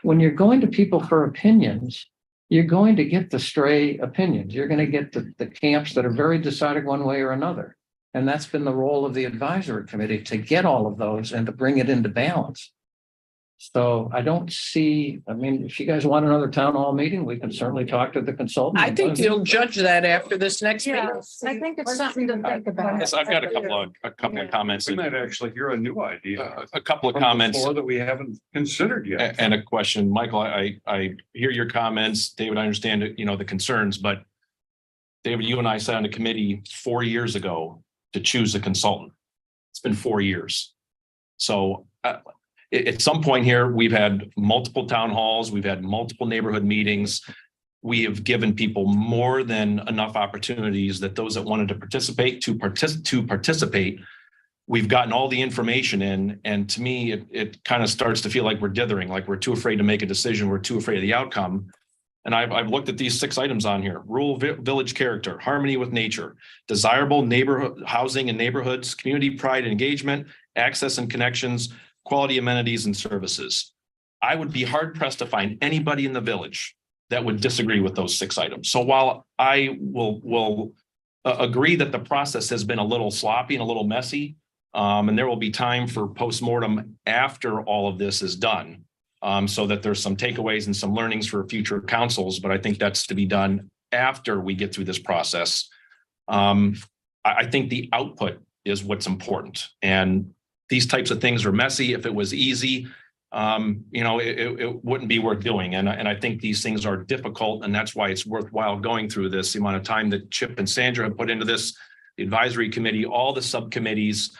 when you're going to people for opinions, you're going to get the stray opinions. You're going to get the camps that are very decided one way or another. And that's been the role of the advisory committee, to get all of those and to bring it into balance. So I don't see, I mean, if you guys want another town hall meeting, we can certainly talk to the consultant. I think you'll judge that after this next meeting. Yeah, I think it's something to think about. Yes, I've got a couple of comments, We might actually hear a new idea. a couple of from the comments. floor that we haven't considered yet. And a question, Michael, I hear your comments. David, I understand, the concerns, but David, you and I sat on a committee 4 years ago to choose a consultant. It's been 4 years. So at some point here, we've had multiple town halls, we've had multiple neighborhood meetings. We have given people more than enough opportunities that those that wanted to participate. We've gotten all the information in, and to me, it kind of starts to feel like we're dithering, like we're too afraid to make a decision, we're too afraid of the outcome. And I've looked at these 6 items on here: rural village character, harmony with nature, desirable neighborhood housing and neighborhoods, community pride and engagement, access and connections, quality amenities and services. I would be hard pressed to find anybody in the village that would disagree with those 6 items. So while I will agree that the process has been a little sloppy and a little messy, and there will be time for postmortem after all of this is done, so that there's some takeaways and some learnings for future councils, but I think that's to be done after we get through this process. I think the output is what's important, and these types of things are messy. If it was easy, it wouldn't be worth doing. And I think these things are difficult, and that's why it's worthwhile going through this. The amount of time that Chip and Sandra have put into this, the advisory committee, all the subcommittees,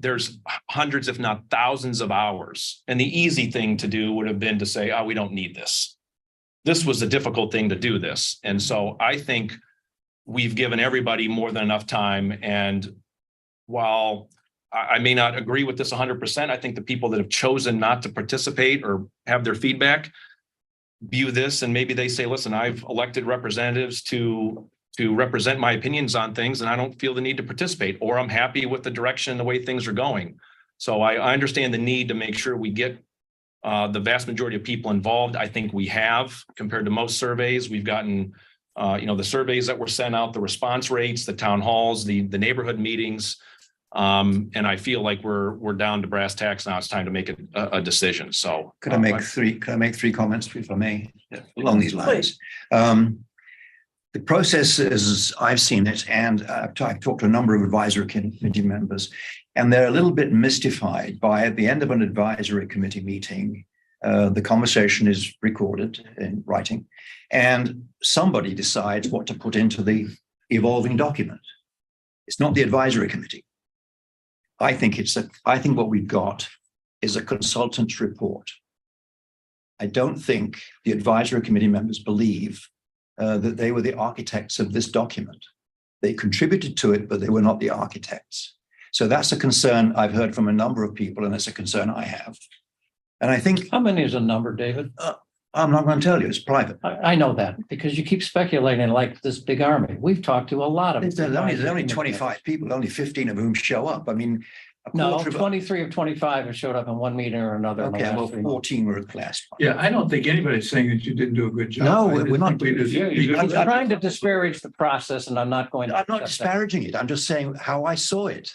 there's hundreds, if not thousands of hours. And the easy thing to do would have been to say, oh, we don't need this. This was a difficult thing to do this. And so I think we've given everybody more than enough time. And while I may not agree with this 100%, I think the people that have chosen not to participate or have their feedback view this, and maybe they say, listen, I've elected representatives to represent my opinions on things, and I don't feel the need to participate, or I'm happy with the direction and the way things are going. So I understand the need to make sure we get the vast majority of people involved. I think we have, compared to most surveys. We've gotten the surveys that were sent out, the response rates, the town halls, the neighborhood meetings. And I feel like we're down to brass tacks now. It's time to make a decision. So Could I make three comments, if I may, along these lines? The process, as I've seen it, and I've talked to a number of advisory committee members, and they're a little bit mystified by, at the end of an advisory committee meeting, the conversation is recorded in writing, and somebody decides what to put into the evolving document. It's not the advisory committee. I think what we've got is a consultant's report. I don't think the advisory committee members believe that they were the architects of this document. They contributed to it, but they were not the architects. So that's a concern I've heard from a number of people, and it's a concern I have. And I think How many is a number, David? I'm not going to tell you, it's private. I know that because you keep speculating like this big army. We've talked to a lot of. There's only 25 people, only 15 of whom show up. I mean, a No, quarter of- 23 of 25 have showed up in one meeting or another. in the Okay, last well, 3 months. 14 were at class. Yeah, I don't think anybody's saying that you didn't do a good job. No, I just we're not. think we just- Yeah, you I'm did. trying to disparage the process and I'm not going to. I'm not accept that. disparaging it. I'm just saying how I saw it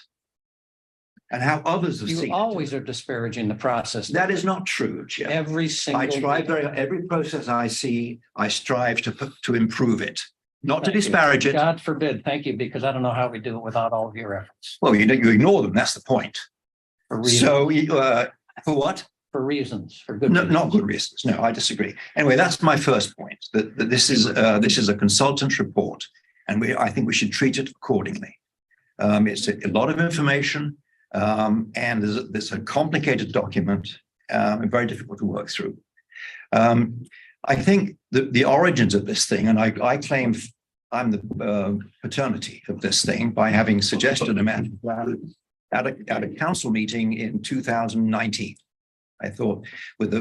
and how others have seen You it. always are disparaging the process. That is not true, Chair. Every single. I strive every process I see, I strive to improve it, not to Thank you. disparage it. God forbid, thank you, because I don't know how we do it without all of your efforts. Well, you ignore them. That's the point. For reasons, So, for what? for reasons, for good. No, reasons. not good reasons. No, I disagree. Anyway, that's my first point, that this is a consultant's report, and I think we should treat it accordingly. It's a lot of information, and there's a complicated document, and very difficult to work through. I think the origins of this thing, and I claim I'm the paternity of this thing by having suggested a master plan at a council meeting in 2019. I thought with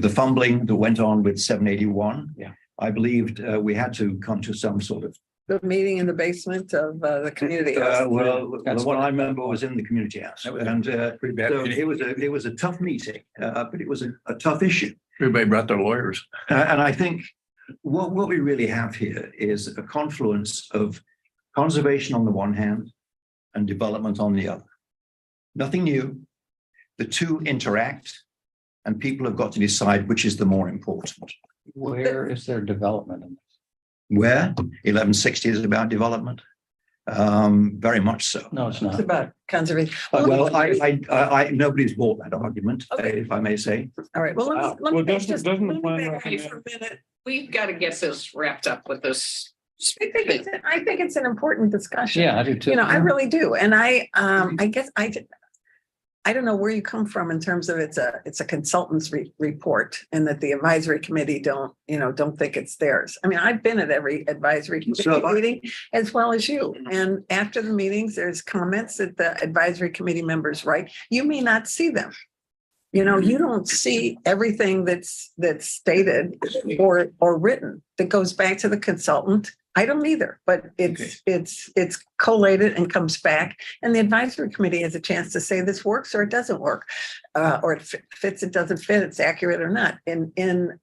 the fumbling that went on with 781, Yeah. I believed we had to come to some sort of The meeting in the basement of the community. house. the one I remember was in the community house, That was and Pretty bad. so meeting. it was a tough meeting, but it was a tough issue. Everybody brought their lawyers. And I think what we really have here is a confluence of conservation on the one hand and development on the other. Nothing new. The two interact, and people have got to decide which is the more important. Where is there development in this? Where 1160 is about development, very much so. No, it's It's not. about conservation. Well, I nobody's bought that argument, Okay. if I may say. All right, well, let me Well, just, doesn't the let me plan back up recommend- for a minute. We've got to get this wrapped up with this. I think it's an important discussion. Yeah, I do too. You know, I really do. And I guess I don't know where you come from in terms of it's a consultant's report and that the advisory committee don't think it's theirs. I mean, I've been at every advisory So committee have I. meeting as well as you. And after the meetings, there's comments that the advisory committee members write. You may not see them. You know, you don't see everything that's stated or written that goes back to the consultant. I don't either, but it's collated and comes back. And the advisory committee has a chance to say this works or it doesn't work, or it fits, it doesn't fit, it's accurate or not. In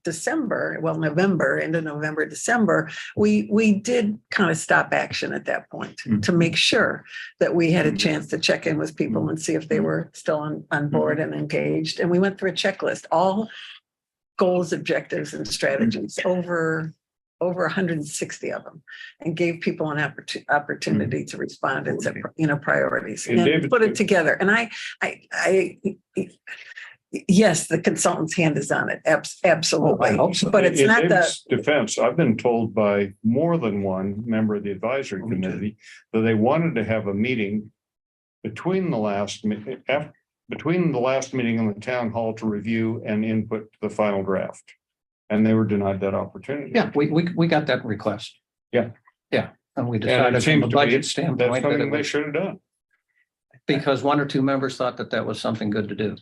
December, well, November, into November, December, we did kind of stop action at that point to make sure that we had a chance to check in with people and see if they were still on board and engaged. And we went through a checklist, all goals, objectives, and strategies over 160 of them, and gave people an opportunity to respond and set, priorities And and David- put it together. And I yes, the consultant's hand is on it. Absolutely. I hope so. But it's In not the, David's defense, I've been told by more than one member of the advisory Me too. committee that they wanted to have a meeting between the last meeting in the town hall to review and input the final draft. And they were denied that opportunity. Yeah, we got that request. Yeah. Yeah, and we And decided it seems from a to me budget that's standpoint that something it they was should have done. because one or two members thought that was something good to do.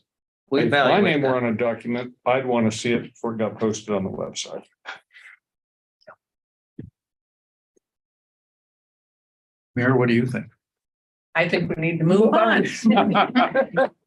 We If my evaluate name were that. on a document, I'd want to see it before it got posted on the website. Mayor, what do you think? I think we need to move on.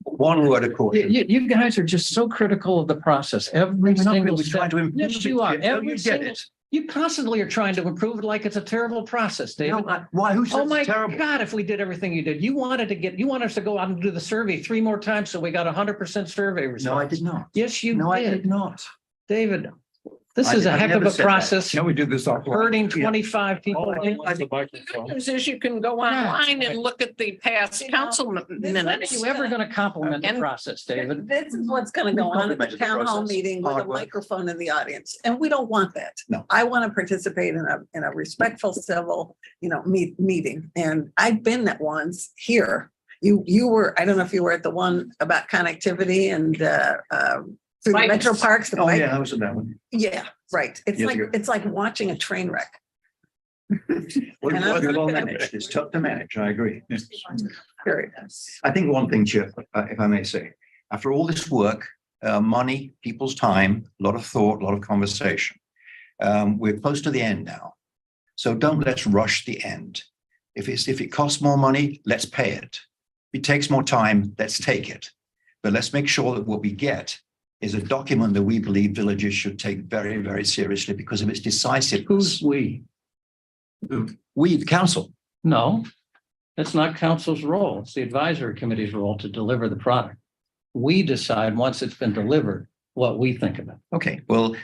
One word of caution. You guys are just so critical of the process. Every We're not single really trying step. to improve Yes, you it. are. No, Every you get single, it. you constantly are trying to improve it like it's a terrible process, David. Why? Who says Oh my it's terrible? God, if we did everything you did, you want us to go out and do the survey 3 more times, so we got 100% survey results. No, I did not. Yes, you No, I did did. not. David, this I- is a I've heck of never a said that. process, No, we did this offline. hurting 25 people. All I want is a The microphone. good news is you can go online and look at the past council When are minutes. you ever going to compliment the And- process, David? this is what's going to go on at the Complimented the town hall process. meeting with a Hard work. microphone in the audience. And we don't want that. No. I want to participate in a respectful, civil, meeting. And I've been at ones here. You were, I don't know if you were at the one about connectivity and through the Bikes. metro parks. the Oh, bike- yeah, I was at that one. Yeah, right. Years ago. It's like watching a train wreck. Well managed. It's tough to manage. I agree. Very. I think one thing, Chip, if I may say, after all this work, money, people's time, a lot of thought, a lot of conversation, we're close to the end now. So let's rush the end. If it costs more money, let's pay it. If it takes more time, let's take it. But let's make sure that what we get is a document that we believe villages should take very, very seriously because of its decisiveness. Who's we? We, the council. No, that's not council's role. It's the advisory committee's role to deliver the product. We decide once it's been delivered, what we think of it. Okay, well,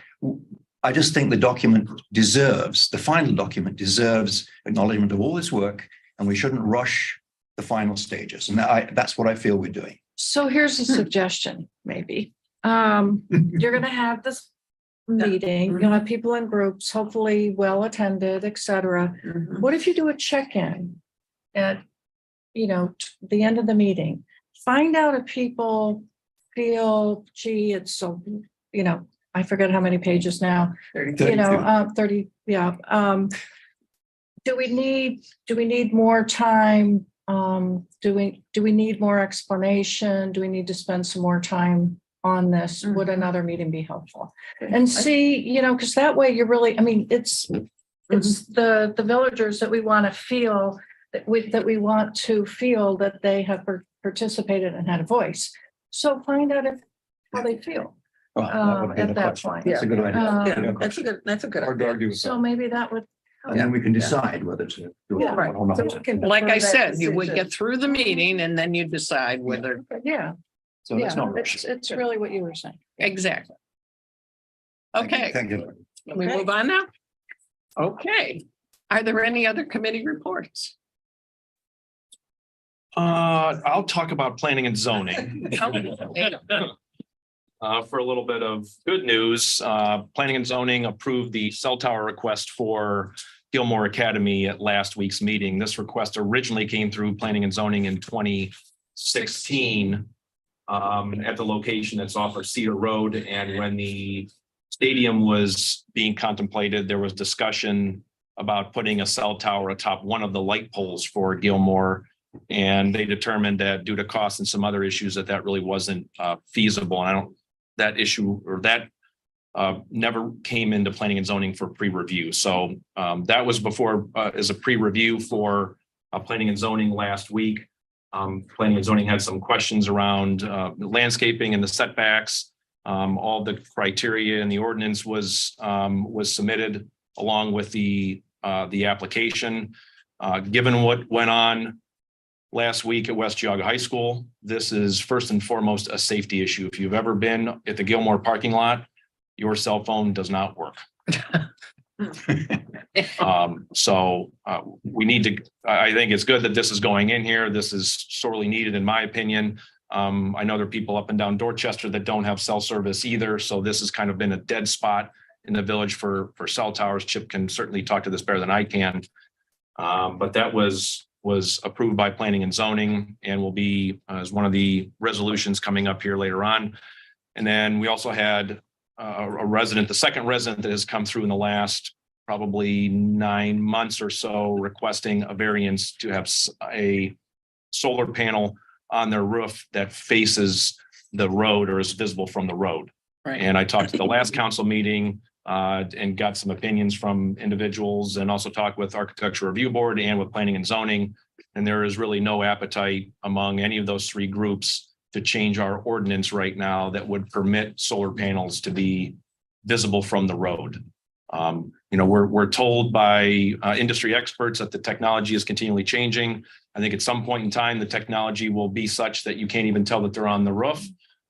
I just think the final document deserves acknowledgement of all this work, and we shouldn't rush the final stages. And that's what I feel we're doing. So here's a suggestion, maybe. You're gonna have this meeting, you'll have people in groups, hopefully well attended, et cetera. Mhm. What if you do a check-in at, the end of the meeting? Find out if people feel, gee, it's so, I forget how many pages now, 30, yeah. Do we need more time? Do we need more explanation? Do we need to spend some more time on this? Would another meeting be helpful? And see, because that way you're really, it's the villagers that we want to feel that we want to feel that they have participated and had a voice. So find out how they feel at that point. That's a good idea. Yeah, that's a good Hard to idea. argue with So that. maybe that would. And then we can decide whether to do it Yeah, Right. or not. So we can Like I defer that said, you would decision. get through the meeting and then you decide whether, Yeah, So let's not rush. it's really what you were saying. exactly. Okay, Thank you. we move on now? Okay. Are there any other committee reports? I'll talk about planning and zoning. For a little bit of good news, planning and zoning approved the cell tower request for Gilmore Academy at last week's meeting. This request originally came through planning and zoning in 2016 at the location that's off of Cedar Road. And when the stadium was being contemplated, there was discussion about putting a cell tower atop one of the light poles for Gilmore. And they determined that due to costs and some other issues that really wasn't feasible. And that issue or that never came into planning and zoning for pre-review. So that was before as a pre-review for planning and zoning last week. Planning and zoning had some questions around landscaping and the setbacks. All the criteria in the ordinance was submitted along with the application. Given what went on last week at West Geauga High School, this is first and foremost a safety issue. If you've ever been at the Gilmore parking lot, your cell phone does not work. So we need to, I think it's good that this is going in here. This is sorely needed in my opinion. I know there are people up and down Dorchester that don't have cell service either. So this has kind of been a dead spot in the village for cell towers. Chip can certainly talk to this better than I can. But that was approved by planning and zoning and will be as one of the resolutions coming up here later on. And then we also had a resident, the second resident that has come through in the last probably 9 months or so, requesting a variance to have a solar panel on their roof that faces the road or is visible from the road. Right. And I talked to the last council meeting and got some opinions from individuals and also talked with Architecture Review Board and with Planning and Zoning. And there is really no appetite among any of those three groups to change our ordinance right now that would permit solar panels to be visible from the road. We're told by industry experts that the technology is continually changing. I think at some point in time, the technology will be such that you can't even tell that they're on the roof.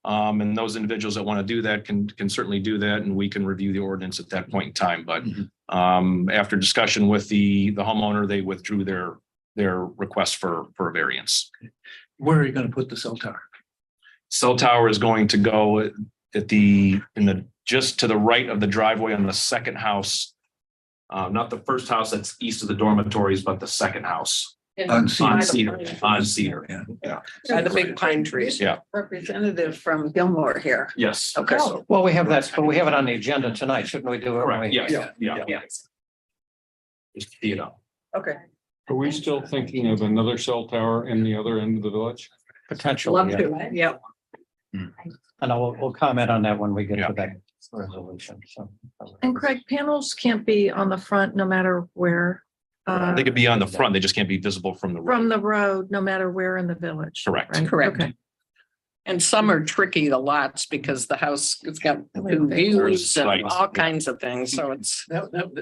And those individuals that want to do that can certainly do that, and we can review the ordinance at that point in time. But after discussion with the homeowner, they withdrew their request for a variance. Where are you going to put the cell tower? Cell tower is going to go just to the right of the driveway on the second house. Not the first house that's east of the dormitories, but the second house On Cedar. on Cedar. Yeah. By the big pine trees. Yeah. Representative from Gilmore here. Yes. Okay. Well, we have that, but we have it on the agenda tonight. Shouldn't we do it? when Correct. we- Yes. Yeah. Just tee it up. Okay. Are we still thinking of another cell tower in the other end of the village? Potentially, Love yeah. to, yeah. And we'll comment on that when we get Yeah. to that resolution, so. And Craig, panels can't be on the front no matter where. They could be on the front, they just can't be visible from the road. From the road, no matter where in the village. Correct. right? Correct. Okay. And some are tricky, the lots, because the house, it's got two views and Right. all kinds of things, so it's.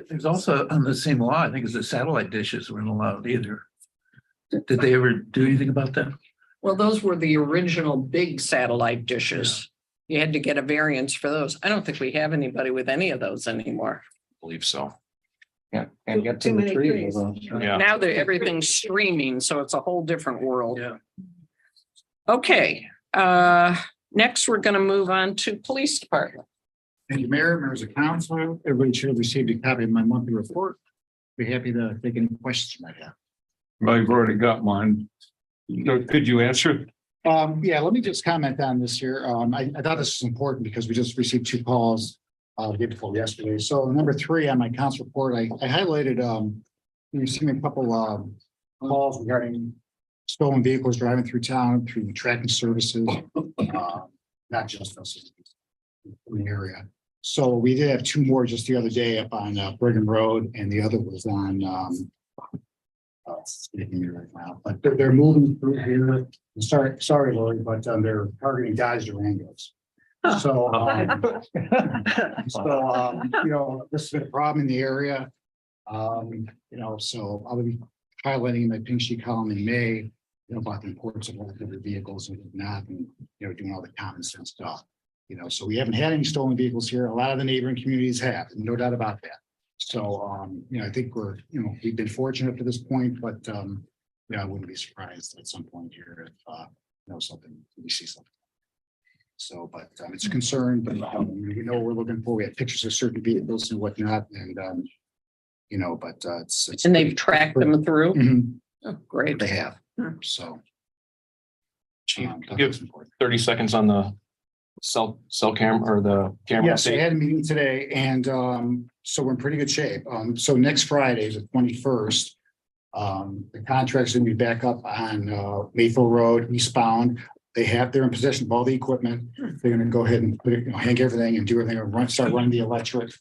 There's also on the same law, I think it's the satellite dishes weren't allowed either. Did they ever do anything about that? Well, those were the original big satellite dishes. You had to get a variance for those. I don't think we have anybody with any of those anymore. I believe so. Yeah, and get Too to the many trees. trees. Yeah. Now that everything's streaming, so it's a whole different world. Yeah. Okay, next we're gonna move on to police department. Thank you, Mayor, members of council. Everybody should have received a copy of my monthly report. Be happy to take any questions you might have. I've already got mine. Could you answer? Yeah, let me just comment on this here. I thought this was important because we just received 2 calls the day before yesterday. So number 3 on my council report, I highlighted, we've seen a couple calls regarding stolen vehicles driving through town through the tracking services, not just us in the area. So we did have 2 more just the other day up on Brigham Road, and the other was on it's escaping me right now, but they're moving through here. Sorry, Lori, but they're targeting Dodge Durangos. So, you know, this has been a problem in the area. You know, so I'll be highlighting in my pink sheet column in May, you know, about the importance of electric vehicles and whatnot, and, you know, doing all the common sense stuff. You know, so we haven't had any stolen vehicles here. A lot of the neighboring communities have, no doubt about that. So, you know, I think we've been fortunate to this point, but, yeah, I wouldn't be surprised at some point here if, you know, we see something. So, but it's a concern, but we know what we're looking for. We have pictures of certain vehicles and whatnot, and, you know, but it's. And they've tracked them through. Mhm, Oh, great. They have, so. Chief, that give was important. 30 seconds on the cell cam or the camera. Yes, I had a meeting today, and so we're in pretty good shape. So next Friday, the 21st, the contract's gonna be back up on Mayfield Road, eastbound. They're in possession of all the equipment. They're gonna go ahead and put it, you know, hang everything and do everything, and start running the electric.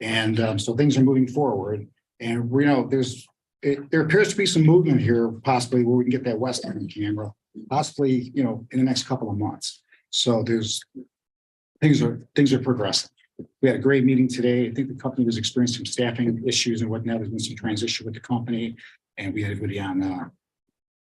And so things are moving forward. And we know there appears to be some movement here, possibly where we can get that west end camera, possibly, you know, in the next couple of months. So things are progressing. We had a great meeting today. I think the company was experiencing some staffing issues and whatnot. There's been some transition with the company. And we had everybody on the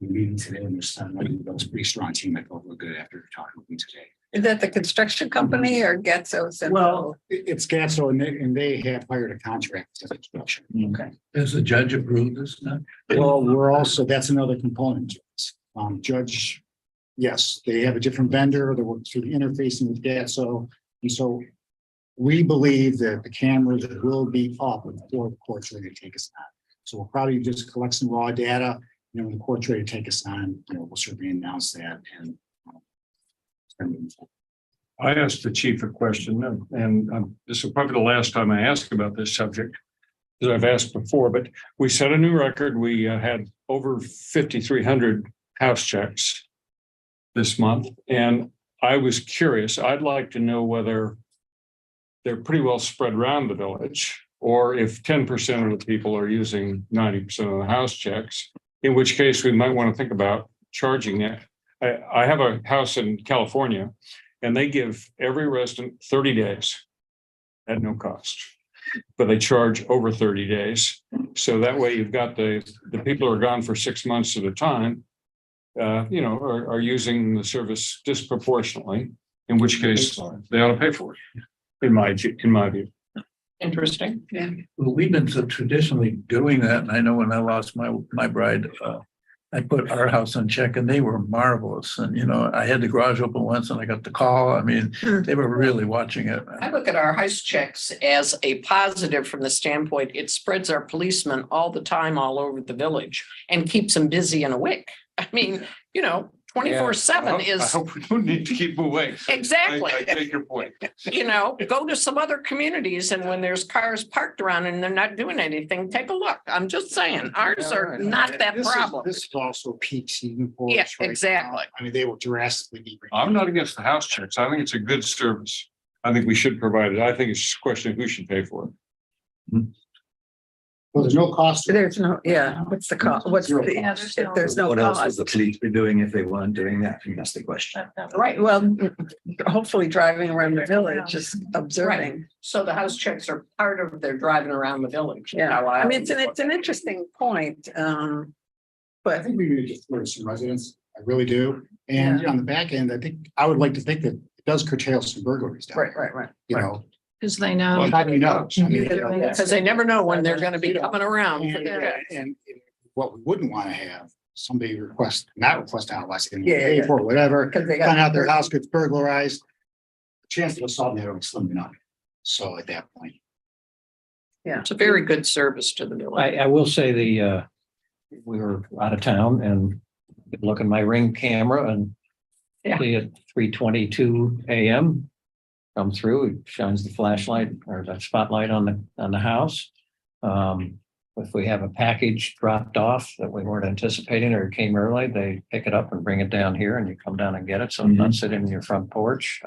meeting today, and there's a pretty strong team. I felt real good after talking with me today. Is that the construction company or Getso? Well, it's Gatso, and they have hired a contract for construction. Okay. Does the judge approve this now? Well, that's another component. to this. Judge, yes, they have a different vendor that works through the interfacing with Gatso. And so we believe that the cameras will be up before the court's ready to take us on. So we'll probably just collect some raw data, you know, when the court's ready to take us on, you know, we'll certainly announce that and. I asked the chief a question, and this is probably the last time I ask about this subject, because I've asked before, but we set a new record. We had over 5,300 house checks this month, and I was curious. I'd like to know whether they're pretty well spread around the village, or if 10% of the people are using 90% of the house checks, in which case we might want to think about charging it. I have a house in California, and they give every resident 30 days at no cost, but they charge over 30 days. So that way you've got the people who are gone for 6 months at a time, you know, are using the service disproportionately, in which case they ought to pay for it, in my view. Interesting. Yeah. Well, we've been so traditionally doing that, and I know when I lost my bride, I put our house on check, and they were marvelous. And, you know, I had the garage open once and I got the call. I mean, they were really watching it. I look at our house checks as a positive from the standpoint, it spreads our policemen all the time all over the village and keeps them busy and awake. I mean, you know, 24/7 I is hope we don't need to keep away. exactly. I take your point. Go to some other communities and when there's cars parked around and they're not doing anything, take a look. I'm just saying, ours are not that problem. This is also peak season for us. Yeah, right now. exactly. I mean, they will drastically be. I'm not against the house checks. I think it's a good service. I think we should provide it. I think it's just a question of who should pay for it. Well, there's no cost. There's no, yeah, what's the cost? What's the, Yeah, there's if there's no What else would cost? the police be doing if they weren't doing that? I think that's the question. Right, well, hopefully driving around the village, just observing. So the house checks are part of their driving around the village. Yeah, How I mean, it's an interesting point. I But think we need to get to some residents. I really do. And on the back end, I think, I would like to think that it does curtail some burglaries down. right. You know, Because they know. well, how do you know? I mean, you know, Because they never know when they're gonna be coming around. for the check. And what we wouldn't want to have, somebody not request out less than Yeah, pay yeah. for whatever, Because they find out got. their house gets burglarized. The chance of assault there is slim enough. So at that point. It's a very good service to the village. I will say we were out of town and look at my Ring camera and Yeah. see at 3:22 a.m. come through, it shines the flashlight or the spotlight on the house. If we have a package dropped off that we weren't anticipating or it came early, they pick it up and bring it down here and you come down and get it. So it's not sitting in your front porch.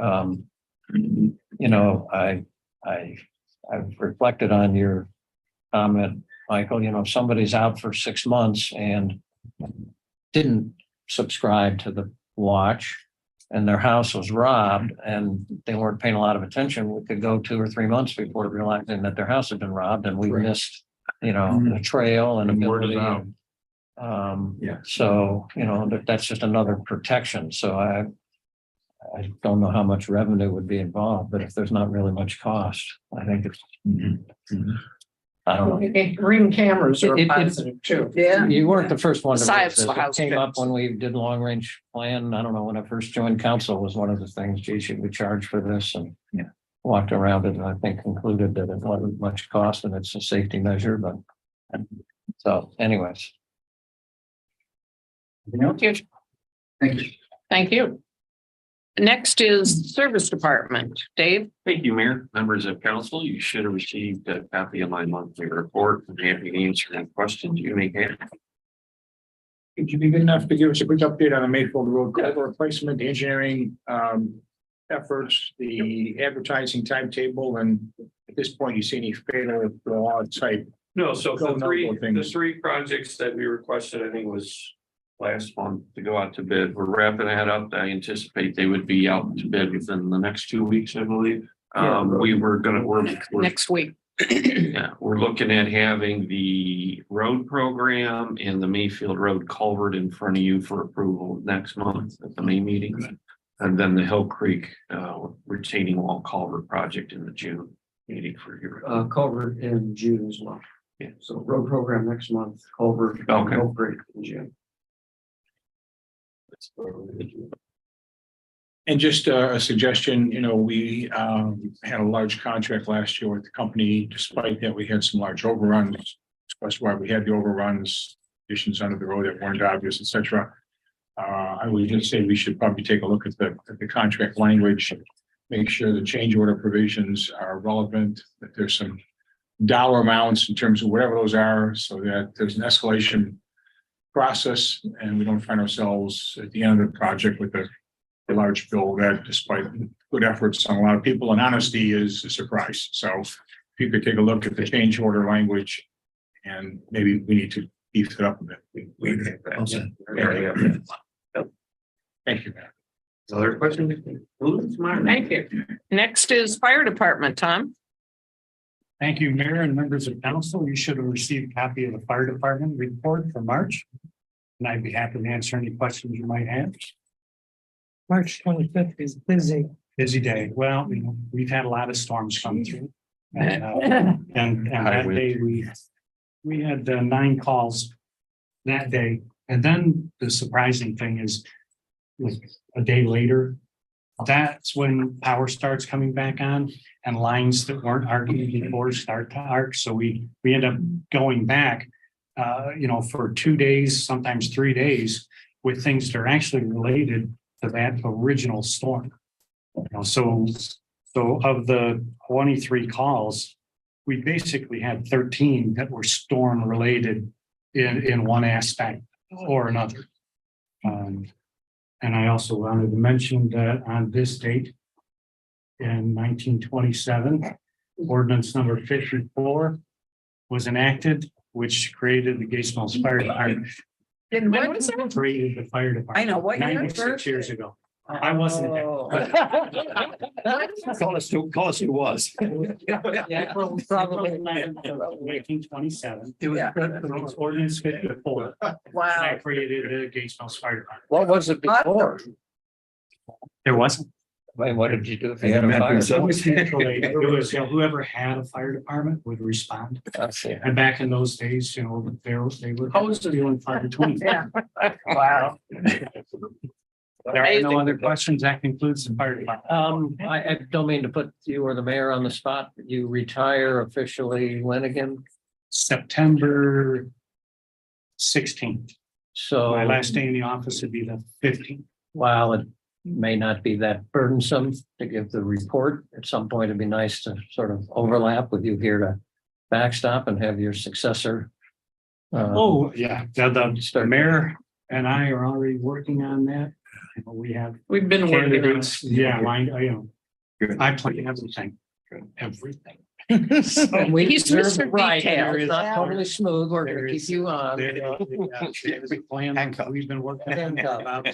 I've reflected on your comment, Michael, if somebody's out for 6 months and didn't subscribe to the watch and their house was robbed and they weren't paying a lot of attention, we could go 2 or 3 months before realizing that their house had been robbed and we missed, the trail and Word is ability. out. So, that's just another protection. So I don't know how much revenue would be involved, but if there's not really much cost, I think it's. I don't know. Ring cameras are It- it- positive too. Yeah. You weren't the first one. to Besides raise the this. It house came up checks. when we did long range plan. I don't know, when I first joined council was one of the things, gee, should we charge for this? And walked around it and I think concluded that it wasn't much cost and it's a safety measure, but. So anyways. Thank you. Thank you. Next is Service Department. Dave? Thank you, Mayor. Members of council, you should have received a copy of my monthly report. I'm happy to answer any questions you may have. Could you be good enough to give us a quick update on the Mayfield Road culvert replacement, the engineering efforts, the advertising timetable, and at this point, you see any fatal law type? No, so Go the number of things. three projects that we requested, I think was last month to go out to bid. We're wrapping that up. I anticipate they would be out to bid within the next 2 weeks, I believe. We're Next week. yeah, we're looking at having the road program and the Mayfield Road culvert in front of you for approval next month at the May meeting. And then the Hill Creek retaining wall culvert project in the June meeting for your. Culvert in June as well. Yeah. So road program next month, culvert. Okay. Hill Creek in June. And just a suggestion, we had a large contract last year with the company, despite that we had some large overruns. That's why we had the overruns, conditions under the road that weren't obvious, et cetera. I would just say we should probably take a look at the contract language, make sure the change order provisions are relevant, that there's some dollar amounts in terms of whatever those are, so that there's an escalation process and we don't find ourselves at the end of the project with a large bill that, despite good efforts on a lot of people, and honesty is a surprise. So if you could take a look at the change order language and maybe we need to beef it up a bit. Thank you. Other questions? Thank you. Next is Fire Department, Tom. Thank you, Mayor and members of council. You should have received a copy of the fire department report for March. And I'd be happy to answer any questions you might have. March 25th is busy. Busy day. Well, we've had a lot of storms come through. And that day we had 9 calls that day. And then the surprising thing is, like a day later, that's when power starts coming back on and lines that weren't arcing before start to arc. So we end up going back, for 2 days, sometimes 3 days, with things that are actually related to that original storm. You know, so of the 23 calls, we basically had 13 that were storm related in one aspect or another. And I also wanted to mention that on this date, in 1927, ordinance number 54 was enacted, which created the Gates Mills Fire Department. When was that? Created the fire department. I know, what year? 96 years ago. I wasn't there. Call us who was. April probably 1927. It was, Yeah. It was ordinance 54. And I Wow. created the Gates Mills Fire Department. What was it before? There wasn't. I mean, what did you do if you had a fire? It was, you know, whoever had a fire department would respond. I see. And back in those days, you know, they were few and far between. Yeah. Wow. There are no other questions. That concludes the fire department. I don't mean to put you or the mayor on the spot, but you retire officially when again? September 16th. So My last day in the office would be the 15th. while it may not be that burdensome to give the report, at some point, it'd be nice to sort of overlap with you here to backstop and have your successor. Oh, yeah, the mayor and I are already working on that. We have We've been working on it. candidates. Yeah, I plan everything. Everything. So We He's deserve Mr. right, and There it's is- not totally smooth, we're there gonna is- keep you on. there's a plan that we've been working on Handcuffed. about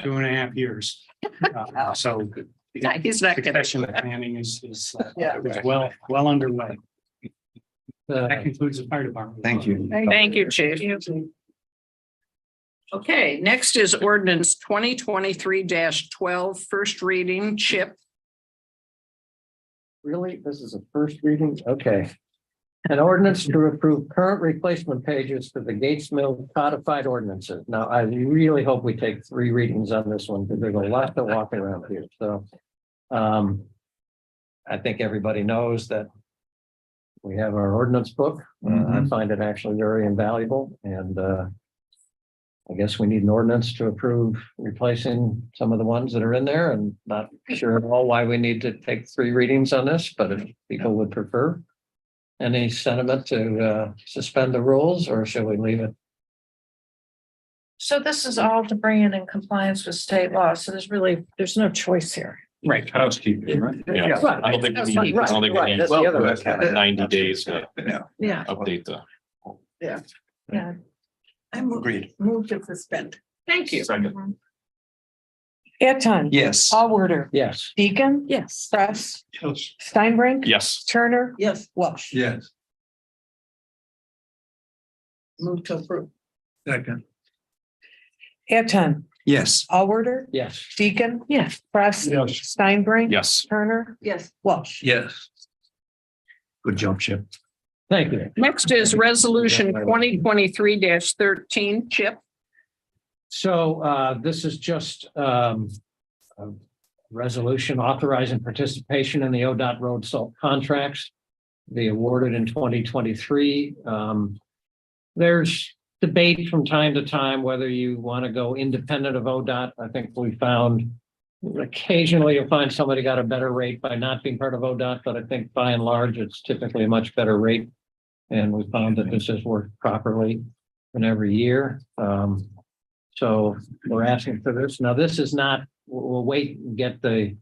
2.5 years. So No, he's not gonna. succession planning is Yeah. well underway. That Uh, concludes the fire department. Thank you. Thank you, Chief. Okay, next is ordinance 2023-12, first reading, Chip. Really? This is a first reading? Okay. An ordinance to approve current replacement pages for the Gates Mill codified ordinances. Now, I really hope we take 3 readings on this one, because there's a lot to walk around here, so. I think everybody knows that we have our ordinance book. I find it actually very invaluable, and I guess we need an ordinance to approve replacing some of the ones that are in there, and not sure at all why we need to take 3 readings on this, but if people would prefer. Any sentiment to suspend the rules, or shall we leave it? So this is all to bring it in compliance with state law. So there's no choice here. Right. Housekeeping, right? Yeah. Right. I don't think we need, Right, I don't think we right, need that's the other- 90 days to Yeah, update the. yeah. I move Agreed. to suspend. Thank you. Second. Eton. Yes. Allworder. Yes. Deacon. Yes. Press. Steinbrink. Yes. Turner. Yes, Walsh. yes, Move to approve. second, Eton. Yes. Allworder. Yes. Deacon. Yes. Press. Yes. Steinbrink. Yes. Turner. Yes, Walsh. yes, Good job, Chip. Thank you. Next is resolution 2023-13, Chip. So this is just a resolution authorizing participation in the ODOT road salt contracts. They awarded in 2023. There's debate from time to time whether you want to go independent of ODOT. I think we found occasionally you'll find somebody got a better rate by not being part of ODOT, but I think by and large, it's typically a much better rate. And we found that this has worked properly in every year. So we're asking for this. Now, this is not, we'll wait and get the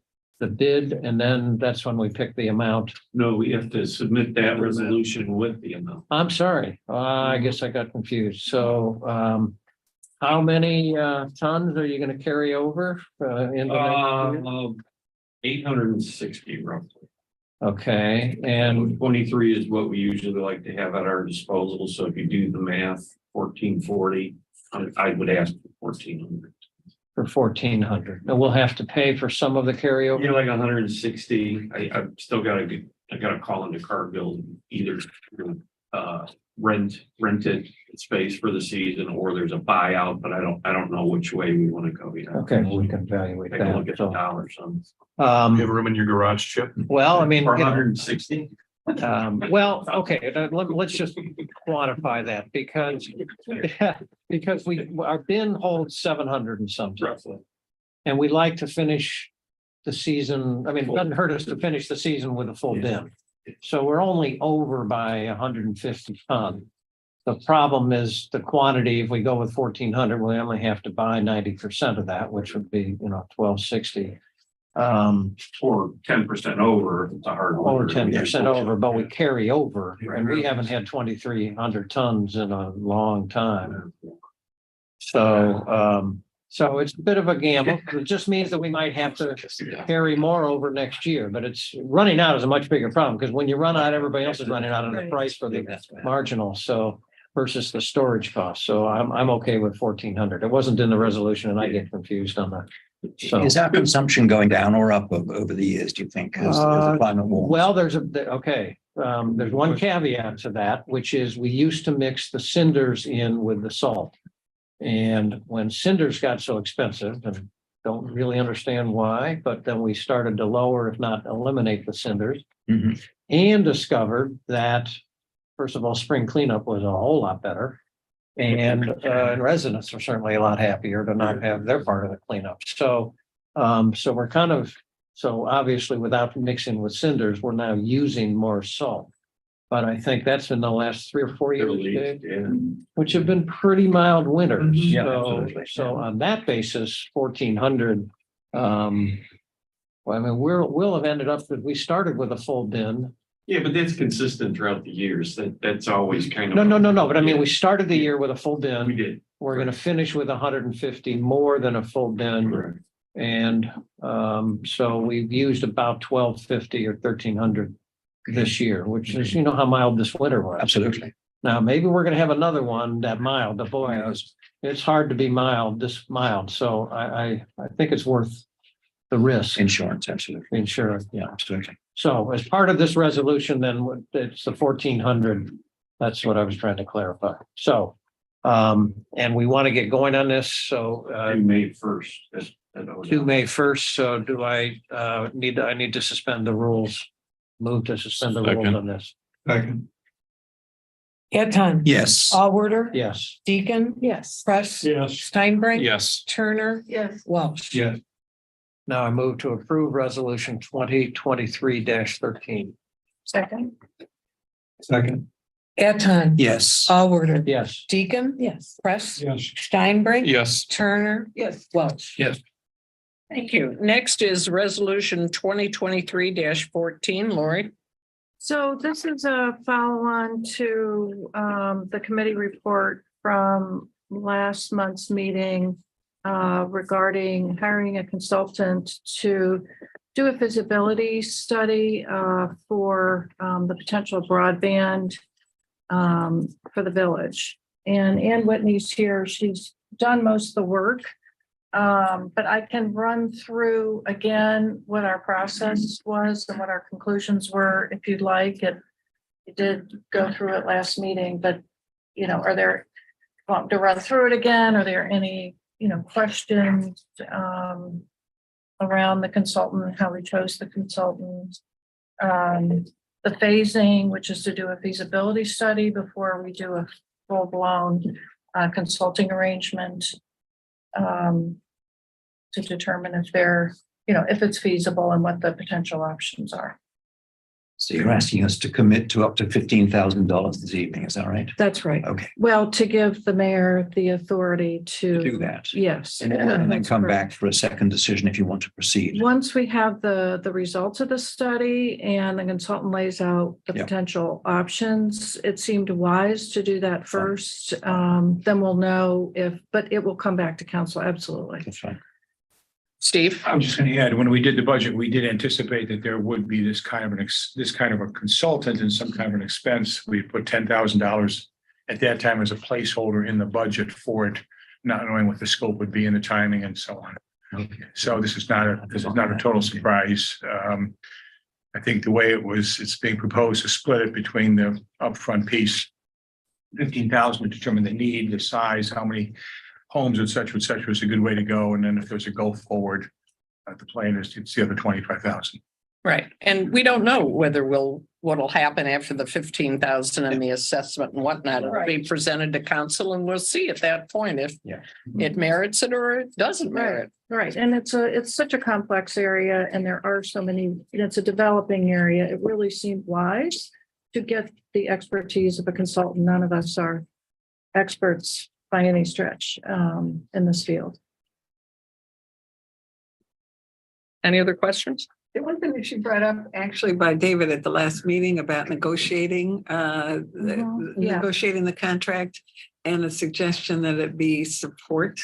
bid, and then that's when we pick the amount. No, we have to submit that resolution with the amount. I'm sorry, I guess I got confused. So how many tons are you gonna carry over into next year? 860 roughly. Okay, and 23 is what we usually like to have at our disposal. So if you do the math, 1440, I would ask for 1400. for 1,400, and we'll have to pay for some of the carryover. You're like 160. I've still got to I got to call into Cargill, either rented space for the season, or there's a buyout, but I don't know which way we want to go yet. Okay, we can evaluate Take a look that. at the So, dollars on. You have room in your garage, Chip? well, I mean, Or you know, 160. well, okay, let's just, quantify that because, because our bin holds 700 and something. And we like to finish the season, I mean, it doesn't hurt us to finish the season with a full bin. So we're only over by 150 ton. The problem is the quantity, if we go with 1,400, we only have to buy 90% of that, which would be, 1,260. Or 10% over, if it's a hard. Or 10% over, but we carry over, and we haven't had 2,300 tons in a long time. So, so it's a bit of a gamble. It just means that we might have to carry more over next year, but it's running out is a much bigger problem, because when you run out, everybody else is running out on the price for the marginal, so versus the storage cost. So I'm okay with 1,400. It wasn't in the resolution and I get confused on that. So Is our consumption going down or up over the years, do you think, as the climate warms? well, there's one caveat to that, which is we used to mix the cinders in with the salt. And when cinders got so expensive, and don't really understand why, but then we started to lower, if not eliminate the cinders. Mhm. And discovered that, first of all, spring cleanup was a whole lot better. And residents are certainly a lot happier to not have their part of the cleanup. So, so we're kind of, so obviously without mixing with cinders, we're now using more salt. But I think that's in the last 3 or 4 years, Dave, which have been pretty mild winters. Yeah, So, absolutely. so on that basis, 1,400, well, I mean, we'll have ended up that we started with a full bin. Yeah, but that's consistent throughout the years. That's always kind of. No, but I mean, we started the year with a full bin. We did. We're gonna finish with 150 more than a full bin. Correct. And so we've used about 1,250 or 1,300 this year, which is, how mild this winter was. Absolutely. Now, maybe we're gonna have another one that mild, but boy, it's hard to be mild, this mild. So I think it's worth the risk. Insurance, absolutely. Insurance, yeah. Absolutely. So as part of this resolution, then it's the 1,400. That's what I was trying to clarify. So, and we want to get going on this. So, May 1st. to May 1st. So do I need to suspend the rules? Move to suspend the rules Second. on this. Eton. Yes. Allward. Yes. Deacon. Yes. Press. Yes. Steinbrink. Yes. Turner. Yes. Welch. Yes. Now I move to approve resolution 2023-13. Second. Second. Eton. Yes. Allward. Yes. Deacon. Yes. Press. Yes. Steinbrink. Yes. Turner. Yes. Welch. Yes. Thank you. Next is resolution 2023-14, Lori. So this is a follow-on to the committee report from last month's meeting regarding hiring a consultant to do a feasibility study for the potential broadband for the village. And Ann Whitney's here. She's done most of the work. But I can run through again what our process was and what our conclusions were, if you'd like. It did go through it last meeting, but are there, want to run through it again? Are there any, questions around the consultant, how we chose the consultant? The phasing, which is to do a feasibility study before we do a full-blown consulting arrangement. To determine if they're, if it's feasible and what the potential options are. So you're asking us to commit to up to $15,000 this evening, is that right? That's right. Okay. Well, to give the mayor the authority to. Do that. Yes. And then That's come correct. back for a second decision if you want to proceed. Once we have the results of the study and the consultant lays out the Yeah. potential options, it seemed wise to do that first. Then we'll know but it will come back to council, absolutely. That's fine. Steve? I'm just going to add, when we did the budget, we did anticipate that there would be this kind of a consultant and some kind of an expense. We put $10,000 at that time as a placeholder in the budget for it, not knowing what the scope would be and the timing and so on. Okay. So this is not a total surprise. I think the way it's being proposed to split it between the upfront piece, 15,000 to determine the need, the size, how many homes, et cetera, is a good way to go. And then if there's a go forward, the plan is it's the other 25,000. Right. And we don't know whether we'll what'll happen after the 15,000 and the assessment and whatnot. It'll be presented to council and we'll see at that point if Yeah. it merits it or it doesn't merit. Right, and it's such a complex area and there are so many, it's a developing area. It really seemed wise to get the expertise of a consultant. None of us are experts by any stretch in this field. Any other questions? The one thing that she brought up actually by David at the last meeting about negotiating, Yeah. negotiating the contract and a suggestion that it be support.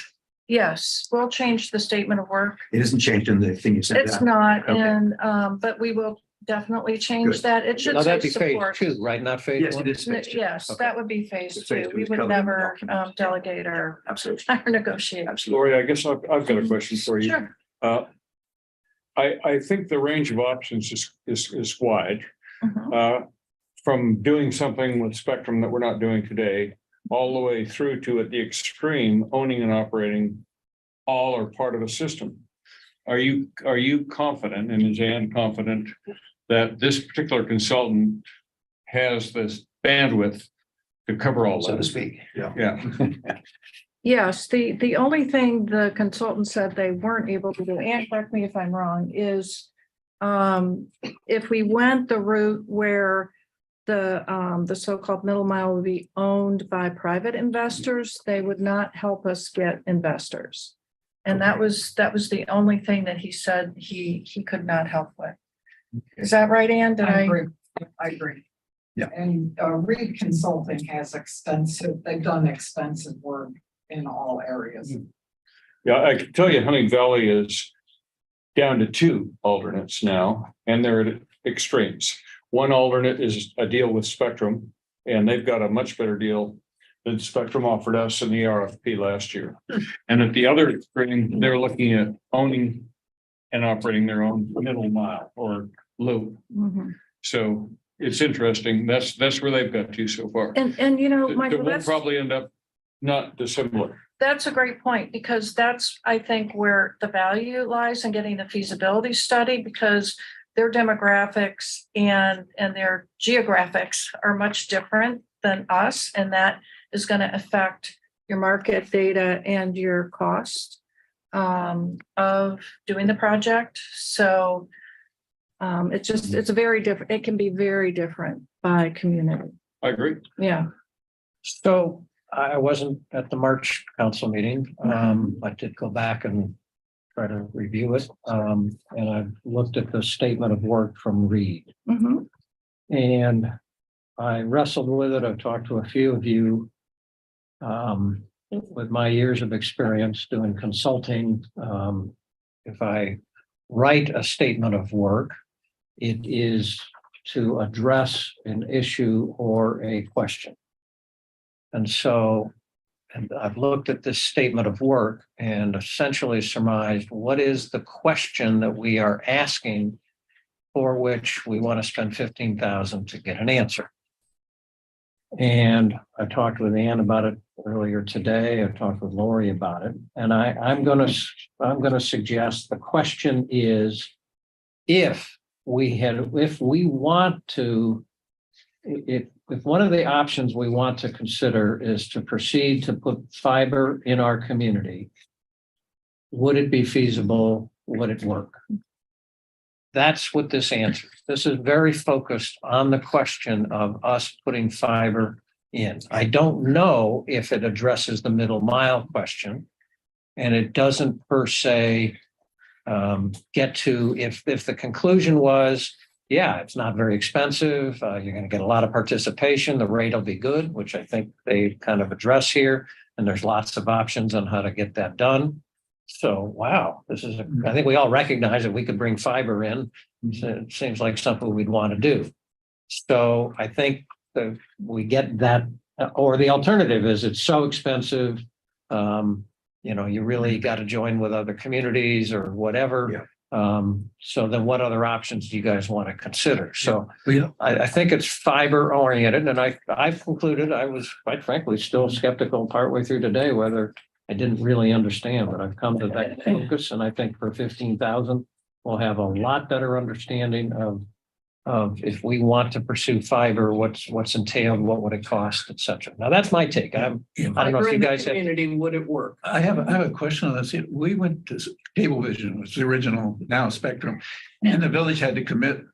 Yes, we'll change the statement of work. It isn't changed in the thing you sent It's out. not, Okay. and but we will definitely change Good. that. It should Now say that'd be phase support. 2, right? Not phase Yes, 1? it is. phase two. Yes, Okay. that would be phase Phase 2. two We is would covered in the never document. delegate or Absolutely. or negotiate. Absolutely. Lori, I guess I've got a question for you. Sure. I think the range of options is wide. Mhm. From doing something with Spectrum that we're not doing today, all the way through to at the extreme, owning and operating all or part of a system. Are you confident, and is Ann confident, that this particular consultant has this bandwidth to cover all So to that? speak. Yeah. Yeah, Yes, the only thing the consultant said they weren't able to do, and correct me if I'm wrong, is if we went the route where the so-called middle mile would be owned by private investors, they would not help us get investors. And that was the only thing that he said he could not help with. Is that right, Ann? Did I? I agree. Yeah. And Reed Consulting has they've done extensive work in all areas. yeah, I can tell you Hunting Valley is down to 2 alternates now, and they're at extremes. One alternate is a deal with Spectrum, and they've got a much better deal than Spectrum offered us in the RFP last year. And at the other extreme, they're looking at owning and operating their own middle mile or loop. Mhm. So it's interesting. That's where they've got to so far. And you know, It Michael, will probably end up not dissimilar. that's a great point, because that's, I think, where the value lies in getting the feasibility study, because their demographics and their geographics are much different than us, and that is going to affect your market data and your cost of doing the project. So it's a very different, it can be very different by community. I agree. Yeah. So I wasn't at the March council meeting. I did go back and try to review it. And I looked at the statement of work from Reed. Mhm. And I wrestled with it. I've talked to a few of you. With my years of experience doing consulting, if I write a statement of work, it is to address an issue or a question. And so, and I've looked at this statement of work and essentially surmised what is the question that we are asking for which we want to spend 15,000 to get an answer. And I talked with Ann about it earlier today. I talked with Lori about it, and I'm going to suggest the question is, if we want to, if one of the options we want to consider is to proceed to put fiber in our community, would it be feasible? Would it work? That's what this answers. This is very focused on the question of us putting fiber in. I don't know if it addresses the middle mile question. And it doesn't per se get to, if the conclusion was, yeah, it's not very expensive, you're going to get a lot of participation, the rate will be good, which I think they kind of address here. And there's lots of options on how to get that done. So, wow, I think we all recognize that we could bring fiber in. It seems like something we'd want to do. So I think that we get that, or the alternative is it's so expensive. You really got to join with other communities or whatever. So then what other options do you guys want to consider? So I think it's fiber oriented, and I've concluded I was quite frankly still skeptical partway through today whether I didn't really understand, but I've come to that focus, and I think for 15,000, we'll have a lot better understanding of of if we want to pursue fiber, what's entailed, what would it cost, et cetera. Now, that's my take. I don't know if you guys have. Community, would it work? I have a question on this. We went to Cablevision, which is the original, now Spectrum, and the village had to commit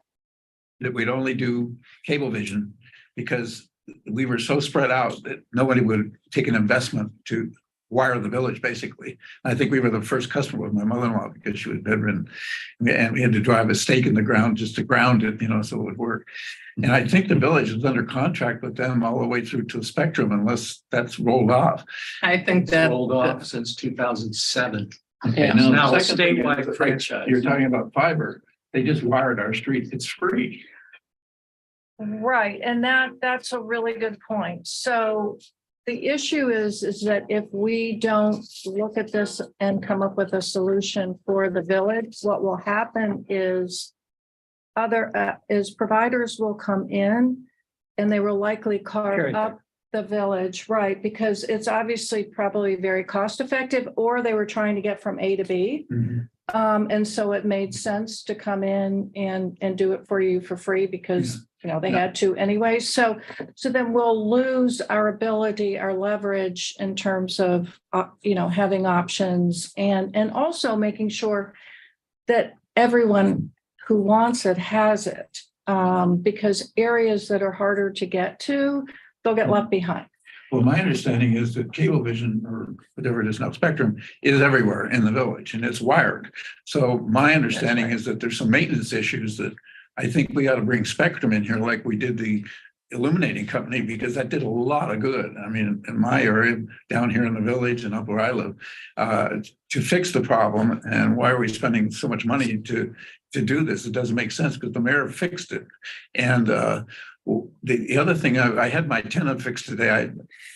that we'd only do Cablevision because we were so spread out that nobody would take an investment to wire the village, basically. I think we were the first customer with my mother-in-law because she was bedridden. And we had to drive a stake in the ground just to ground it, so it would work. And I think the village is under contract with them all the way through to Spectrum unless that's rolled off. I think that. Rolled off since 2007. Yeah. Now, Now the a second thing statewide is, franchise. you're talking about fiber. They just wired our street. It's free. Right, and that's a really good point. So the issue is that if we don't look at this and come up with a solution for the village, what will happen is providers will come in and they will likely carve up the village, right? Because it's obviously probably very cost effective, or they were trying to get from A to B. And so it made sense to come in and do it for you for free because they had to anyway. So then we'll lose our ability, our leverage in terms of having options and also making sure that everyone who wants it has it. Because areas that are harder to get to, they'll get left behind. Well, my understanding is that Cablevision, or whatever it is now, Spectrum, is everywhere in the village and it's wired. So my understanding is that there's some maintenance issues that I think we ought to bring Spectrum in here like we did the illuminating company, because that did a lot of good. I mean, in my area, down here in the village and up where I live, to fix the problem. And why are we spending so much money to do this? It doesn't make sense because the mayor fixed it. And the other thing, I had my antenna fixed today.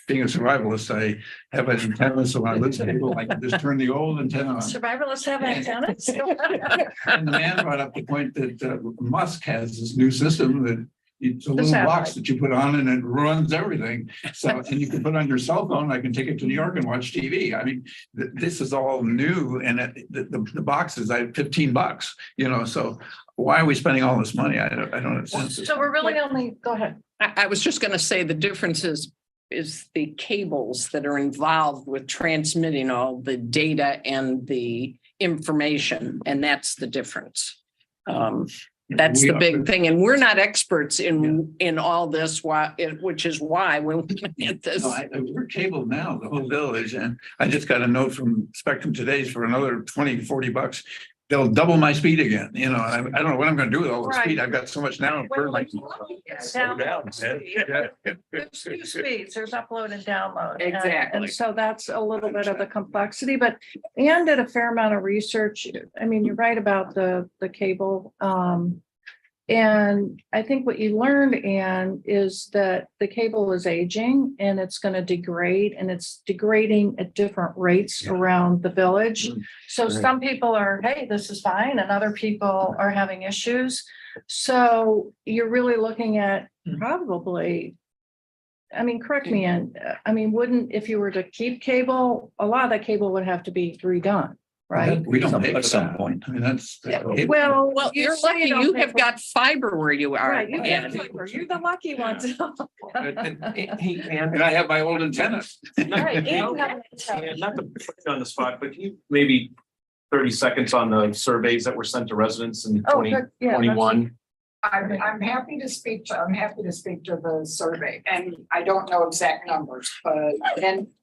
Being a survivalist, I have an antenna, so when I listen to people, I can just turn the old antenna on. Survivalists have antennas. And the man brought up the point that Musk has this new system that it's a little box that you put on and it runs everything. So, and you can put it on your cell phone. I can take it to New York and watch TV. I mean, this is all new, and the box is $15. So why are we spending all this money? I don't understand. So we're really only, go ahead. I was just going to say the difference is the cables that are involved with transmitting all the data and the information, and that's the difference. That's the big thing, and we're not experts in all this. Which is why when we get this, we're cabled now, the whole village, and I just got a note from Spectrum today for another $20-$40. They'll double my speed again. I don't know what I'm going to do with all the speed. I've got so much now. There's two speeds, there's upload and download. Exactly. And so that's a little bit of the complexity, but Ann did a fair amount of research. I mean, you're right about the cable. And I think what you learned, Ann, is that the cable is aging and it's going to degrade, and it's degrading at different rates around the village. So some people are, hey, this is fine, and other people are having issues. So you're really looking at probably, correct me, Ann, if you were to keep cable, a lot of that cable would have to be redone. Right. We don't pay at some point. I mean, that's. Well, you're lucky you have got fiber where you are. Right, you have fiber. You're the lucky ones. And I have my old antenna. Right. Not to put you on the spot, but can you maybe 30 seconds on the surveys that were sent to residents in 2021? I'm happy to speak to the survey, and I don't know exact numbers, but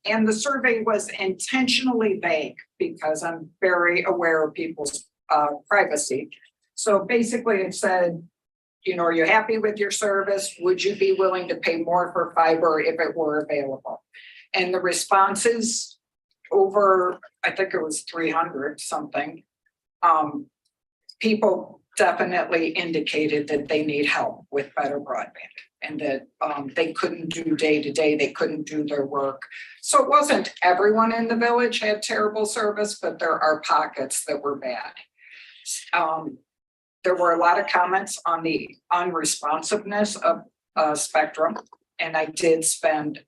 and the survey was intentionally vague because I'm very aware of people's privacy. So basically it said, are you happy with your service? Would you be willing to pay more for fiber if it were available? And the responses over, I think it was 300 something, people definitely indicated that they need help with better broadband, and that they couldn't do day to day, they couldn't do their work. So it wasn't everyone in the village had terrible service, but there are pockets that were bad. There were a lot of comments on the unresponsiveness of Spectrum, and I did spend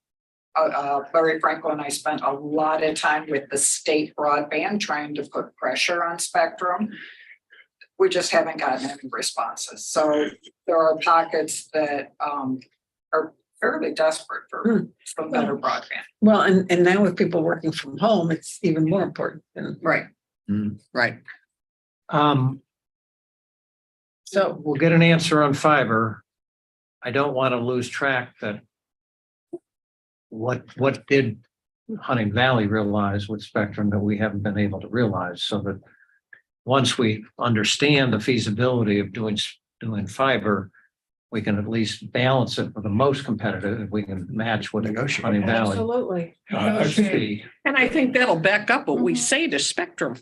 Larry Frankel and I spent a lot of time with the state broadband trying to put pressure on Spectrum. we just haven't gotten any responses. So there are pockets that are fairly desperate for some better broadband. Well, and now with people working from home, it's even more important than. Right. Mm. Right. So we'll get an answer on fiber. I don't want to lose track that what did Hunting Valley realize with Spectrum that we haven't been able to realize, so that once we understand the feasibility of doing fiber, we can at least balance it for the most competitive, if we can match what Hunting Valley. Absolutely. should be. And I think that'll back up what we say to Spectrum.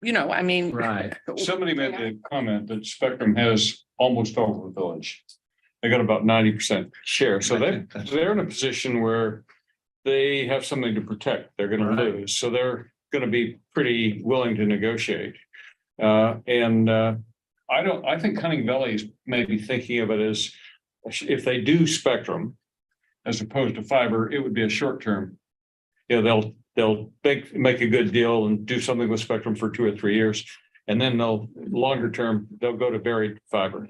You know, I mean. Right. Somebody made the comment that Spectrum has almost over the village. They got about 90% share, so they're in a position where they have something to protect. They're gonna lose, so they're gonna be pretty willing to negotiate. I think Hunting Valley is maybe thinking of it as if they do Spectrum as opposed to fiber, it would be a short term. You know, they'll make a good deal and do something with Spectrum for 2 or 3 years, and then longer term, they'll go to buried fiber.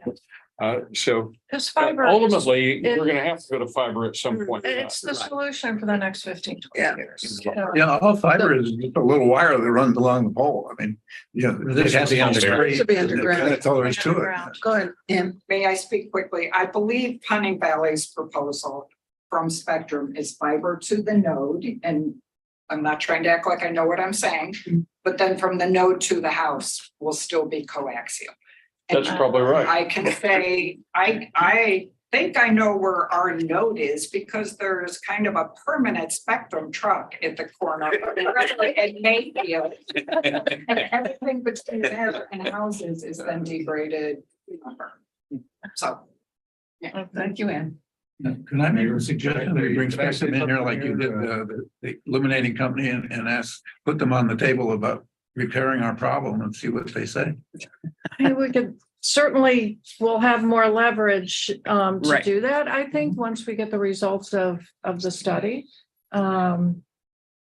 So Because fiber. is- ultimately, it- we're gonna have to go to fiber at some point. It's the solution for the next 15, 20 years. Yeah, all fiber is just a little wire that runs along the pole. I mean, you know. This has to be underground. It should be underground. That's all there is to it. Underground. Go ahead, Ann. May I speak quickly? I believe Hunting Valley's proposal from Spectrum is fiber to the node, and I'm not trying to act like I know what I'm saying, but then from the node to the house will still be coaxial. And That's probably right. I can say, I think I know where our node is because there's kind of a permanent Spectrum truck at the corner at Mayfield. And everything between there and houses is then degraded. So. Yeah, thank you, Ann. Can I make a suggestion that we bring Spectrum in here like you did the illuminating company and ask, put them on the table about repairing our problem and see what they say? I mean, we could certainly, we'll have more leverage to Right. do that, I think, once we get the results of the study.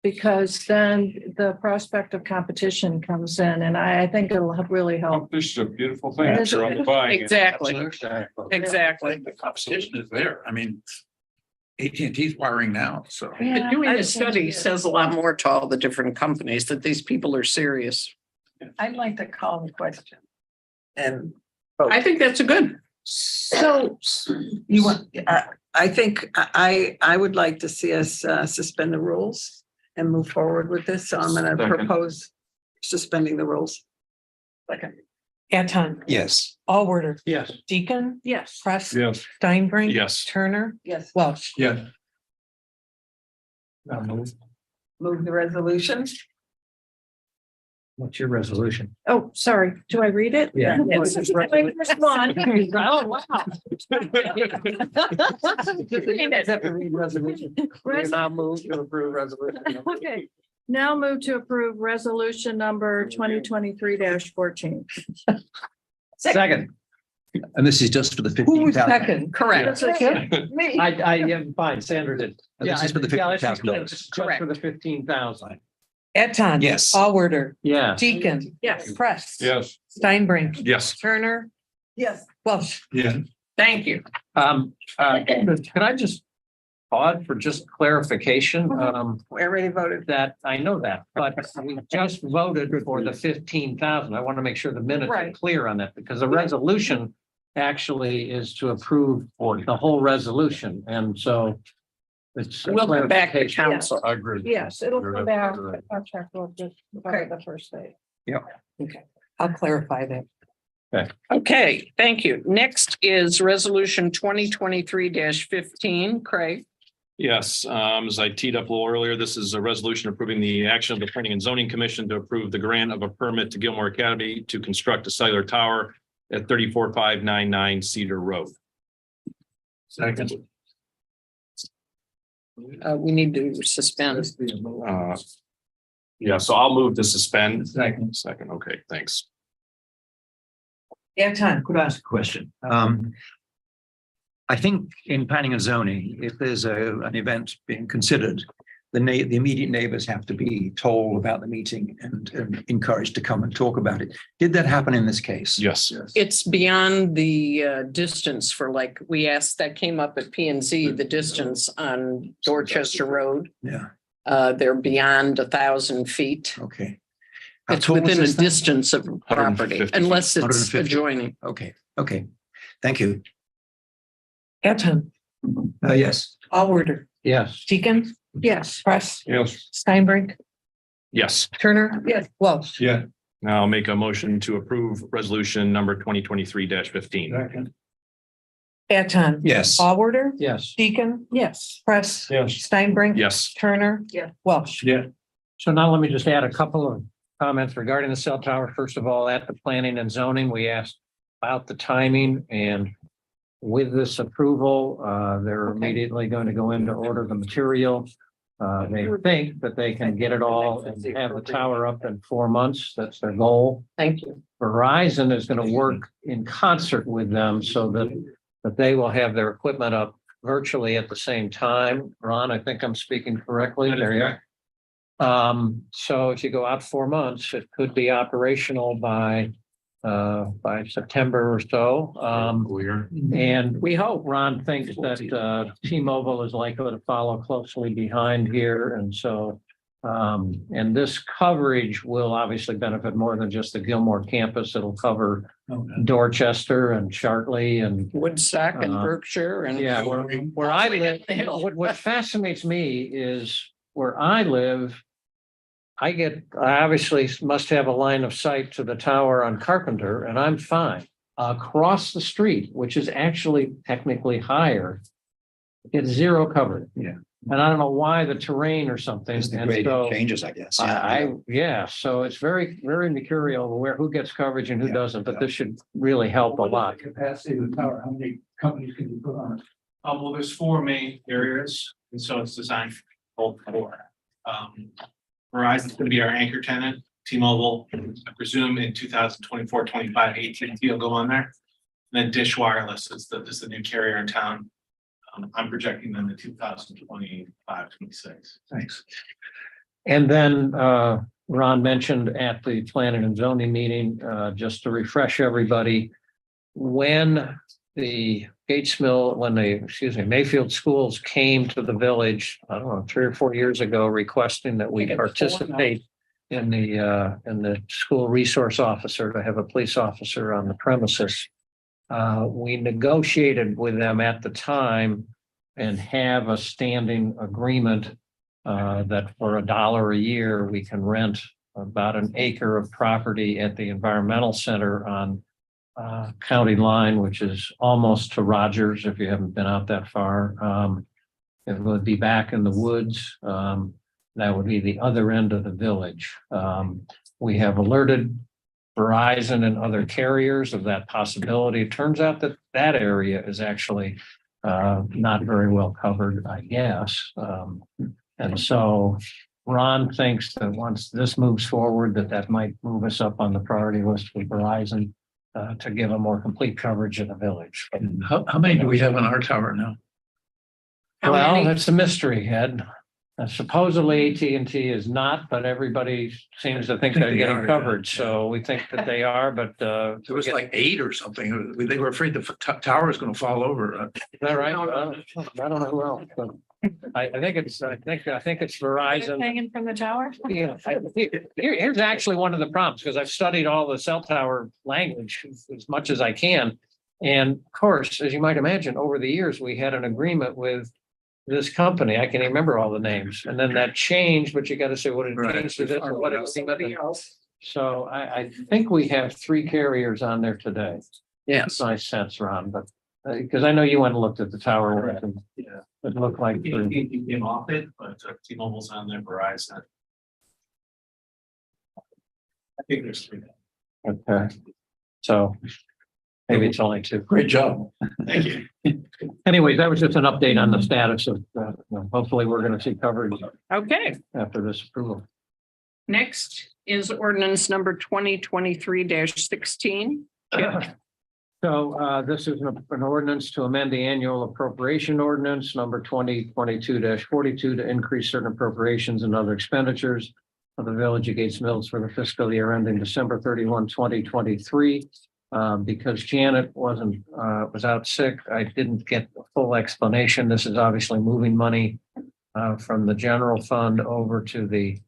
Because then the prospect of competition comes in, and I think it'll really help. This is a beautiful thing. It is They're all buying it. Exactly, exactly. The competition is there. I mean, AT&T's wiring now, so. Yeah, But doing I the just think study it- says a lot more to all the different companies that these people are serious. I'd like to call the question. And I think that's a good. So, you want, I think I would like to see us suspend the rules and move forward with this. So I'm gonna Second. propose suspending the rules. Second. Anton, Yes. Allworder, Yes. Deacon, yes. Press, Yes. Steinbrink. Yes. Turner, Yes, Welsh. Yeah. move the resolution. What's your resolution? Oh, sorry. Do I read it? Yeah. This is my first one. Oh, wow. Have to read resolution. Now move to approve resolution. Okay, now move to approve resolution number 2023-14. Second. And this is just for the Who was 15,000. second? Correct. Me. Yeah, fine, Sandra did. And this is for the Yeah, let's just- $15,000. just for the 15,000. Anton. Yes. Allworder, Yeah. Deacon, Yes. Press. Yes. Steinbrink, Yes. Turner, Yes, Welsh. Yeah. Thank you. Can I just pause for just clarification? we already voted. That, I know that, but we just voted for the 15,000. I want to make sure the minutes are Right. clear on that, because the resolution actually is to approve the whole resolution, and so it's. a We'll come back to clarification. council. I agree. Yes, it'll You're come right. back. You're right. I'll check with the first day. I'll clarify that. Okay, thank you. Next is resolution 2023-15. Craig. Yes, as I teed up a little earlier, this is a resolution approving the action of the Planning and Zoning Commission to approve the grant of a permit to Gilmore Academy to construct a cellular tower at 34599 Cedar Road. Second. We need to suspend. Yeah, so I'll move to suspend. Second. Second, okay, thanks. Anton. Could I ask a question? I think in planning and zoning, if there's an event being considered, the immediate neighbors have to be told about the meeting and encouraged to come and talk about it. Did that happen in this case? Yes. It's beyond the distance for like, we asked, that came up at P and Z, the distance on Dorchester Road. Yeah, They're beyond 1,000 feet. okay. How It's tall was within a this thing? distance of property 150 feet. unless it's 150. adjoining. Okay, okay. Thank you. Eton, Yes. Allworder, Yes. Deacon, Yes. Press, Yes. Steinbrink, Yes. Turner. Yes. Welch. Yeah. Now I'll make a motion to approve resolution number 2023-15. Second. Eton. Yes. Allworder, Yes. Deacon, Yes. Press. Yes. Steinbrink. Yes. Turner. Yeah. Welch. Yeah. So now let me just add a couple of comments regarding the cell tower. First of all, at the planning and zoning, we asked about the timing, and with this approval, they're immediately going to go in to order the material. They think that they can get it all and have the tower up in 4 months. That's their goal. Thank you. Verizon is going to work in concert with them so that they will have their equipment up virtually at the same time. Ron, I think I'm speaking correctly. There you are. So if you go out 4 months, it could be operational by September or so. And we hope, Ron thinks that T-Mobile is likely to follow closely behind here. And so and this coverage will obviously benefit more than just the Gilmore campus. It'll cover Dorchester and Chartley and Woodstock and Berkshire and. yeah, where I live, what fascinates me is where I live, I obviously must have a line of sight to the tower on Carpenter, and I'm fine. Across the street, which is actually technically higher, it's zero coverage. Yeah. And I don't know why, the terrain or something. As the And grade so changes, I guess. yeah, so it's very, very mercurial who gets coverage and who doesn't, but this should really help a lot. Capacity of the tower, how many companies can you put on it? Well, there's 4 main areas, and so it's designed for all 4. Verizon's gonna be our anchor tenant, T-Mobile, I presume in 2024-25, AT&T will go on there. And then Dish Wireless is the new carrier in town. I'm projecting them to 2025-26. Thanks. And then Ron mentioned at the planning and zoning meeting, just to refresh everybody, when the Mayfield schools came to the village, I don't know, 3 or 4 years ago, requesting that we participate in the school resource officer to have a police officer on the premises. We negotiated with them at the time and have a standing agreement that for $1 a year, we can rent about an acre of property at the environmental center on county line, which is almost to Rogers, if you haven't been out that far. It would be back in the woods. That would be the other end of the village. We have alerted Verizon and other carriers of that possibility. It turns out that area is actually not very well covered, I guess. And so Ron thinks that once this moves forward, that might move us up on the priority list with Verizon to give a more complete coverage of the village. How many do we have on our tower now? How Well, many? that's a mystery, Ed. Supposedly AT&T is not, but everybody seems to think they're they getting are, coverage. So we think that they are, but There was like 8 or something. They were afraid the tower was going to fall over. is that right? I don't know who else, but I think it's Verizon. Hanging from the tower? Yeah, here's actually one of the problems, because I've studied all the cell tower language as much as I can. And of course, as you might imagine, over the years, we had an agreement with this company. I can't remember all the names. And then that changed, but you got to say what it changed to this or what it was. Somebody else. So I think we have 3 carriers on there today. Yes. My sense, Ron, but because I know you went and looked at the tower. And it looked like. AT&T came off it, but T-Mobile's on there, Verizon. I think there's 3. Okay. So maybe it's only 2. Great job. Thank you. Anyways, that was just an update on the status of, hopefully we're going to see coverage Okay, after this approval. next is ordinance number 2023-16. So this is an ordinance to amend the annual appropriation ordinance number 2022-42 to increase certain appropriations and other expenditures of the Village of Gates Mills for the fiscal year ending December 31, 2023. Because Janet was out sick, I didn't get the full explanation. This is obviously moving money from the general fund over to the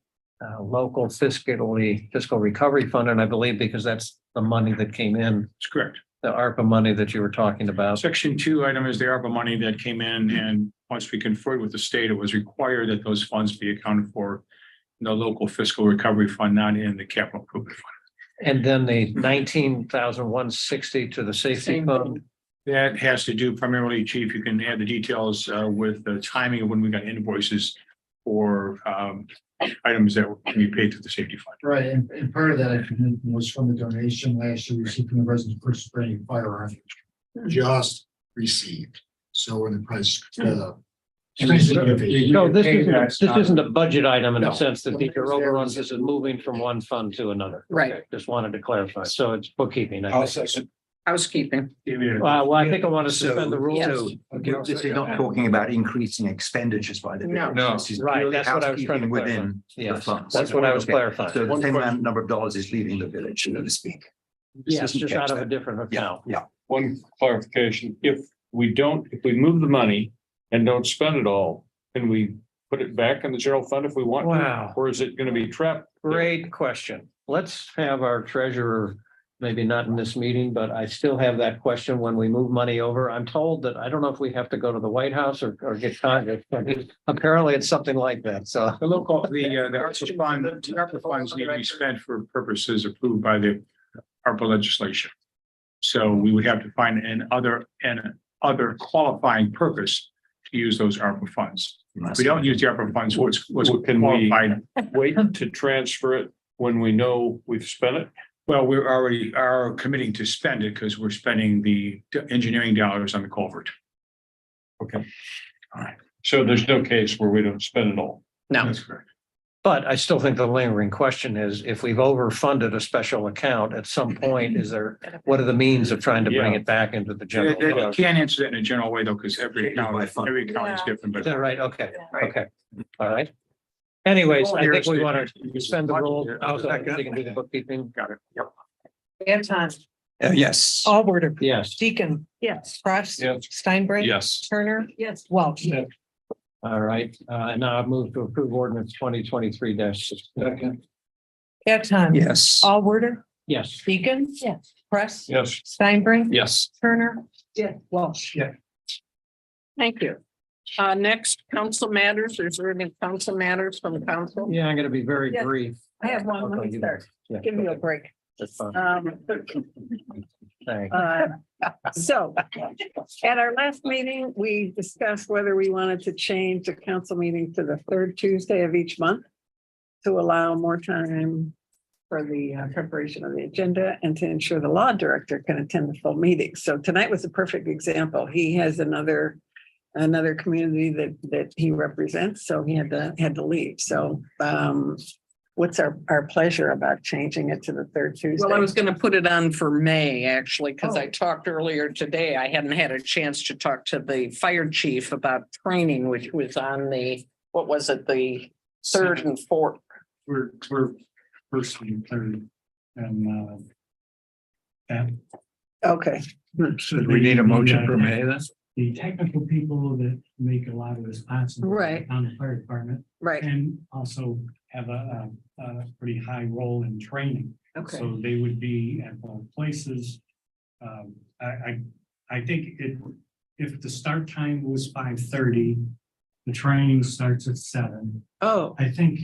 local fiscal recovery fund, and I believe because that's the money that came in, That's correct. the ARPA money that you were talking about. Section 2 item is the ARPA money that came in, and once we conferred with the state, it was required that those funds be accounted for in the local fiscal recovery fund, not in the capital improvement fund. And then the 19,160 to the safety Same fund. That has to do primarily, Chief, you can add the details with the timing of when we got invoices for items that can be paid to the safety fund. Right, and part of that, I think, was from the donation last year received from the residents purchase for any firearm. Just received, so in the price. So this isn't a budget item in the sense that these are overruns. This is moving from one fund to another. Right. Okay, just wanted to clarify. So it's bookkeeping. I think. Housekeeping. Well, I think I want to suspend the rules. So this is not talking about increasing expenditures by the No. village. No. This is Right, purely that's what I was trying to housekeeping clarify. within the Yes, funds. that's what I was Okay. clarifying. So the same number of dollars is leaving the village, so to speak. This Yes, doesn't just change out of a that. different Yeah, account. yeah. One clarification, if we move the money and don't spend it all, can we put it back in the general fund if we want? to? Wow. Or is it going to be trapped? Great question. Let's have our treasurer, maybe not in this meeting, but I still have that question when we move money over. I'm told that I don't know if we have to go to the White House or get Congress. But apparently it's something like that. So The ARPA funds need to be spent for purposes approved by the ARPA legislation. So we would have to find an other qualifying purpose to use those ARPA funds. If we don't use the ARPA funds, what's Can we qualified? wait to transfer it when we know we've spent it? Well, we already are committing to spend it because we're spending the engineering dollars on the culvert. Okay. All right. So there's no case where we don't spend it all. No, That's correct. but I still think the lingering question is if we've overfunded a special account at some point, what are the means of trying to bring Yeah. it back into the general? They fund? can't answer that in a general way though, because every By account fund. is different, Is but that right? Okay, Right. okay, all right. Anyways, I think we Here's want to the- suspend the rules. Yeah. Also, I think we can do the bookkeeping. got it. Yep. Anton, Yes. Allward, Yes. Deacon, yes. Press, Yes. Steinbrink, Yes. Turner, Yes. Welch. All right, and now I move to approve ordinance 2023-6. Anton. Yes. Allward, Yes. Deacon. Yes. Press. Yes. Steinbrink. Yes. Turner. Yes. Welch. Thank you. Next, council matters. Is there any council matters from council? Yeah, I'm going to be very Yes. brief. I have one. Let Okay, me you- start. yeah, Give me a break. that's fine. Um, Thanks. So at our last meeting, we discussed whether we wanted to change the council meeting to the third Tuesday of each month to allow more time for the preparation of the agenda and to ensure the law director can attend the full meeting. So tonight was a perfect example. He has another community that he represents, so he had to leave. So what's our pleasure about changing it to the third Tuesday? Well, I was gonna put it on for May, actually, because I talked earlier today. I hadn't had a chance to talk to the fire chief about training, which was on the, what was it, the third and fourth? We're first and third. And Okay. So do we need a motion for May then? the technical people that make a lot of this possible. Right. On the fire department. Right. And also have a pretty high role in training. Okay. So they would be at both places. I think if the start time was 5:30, the training starts at 7. Oh, I think.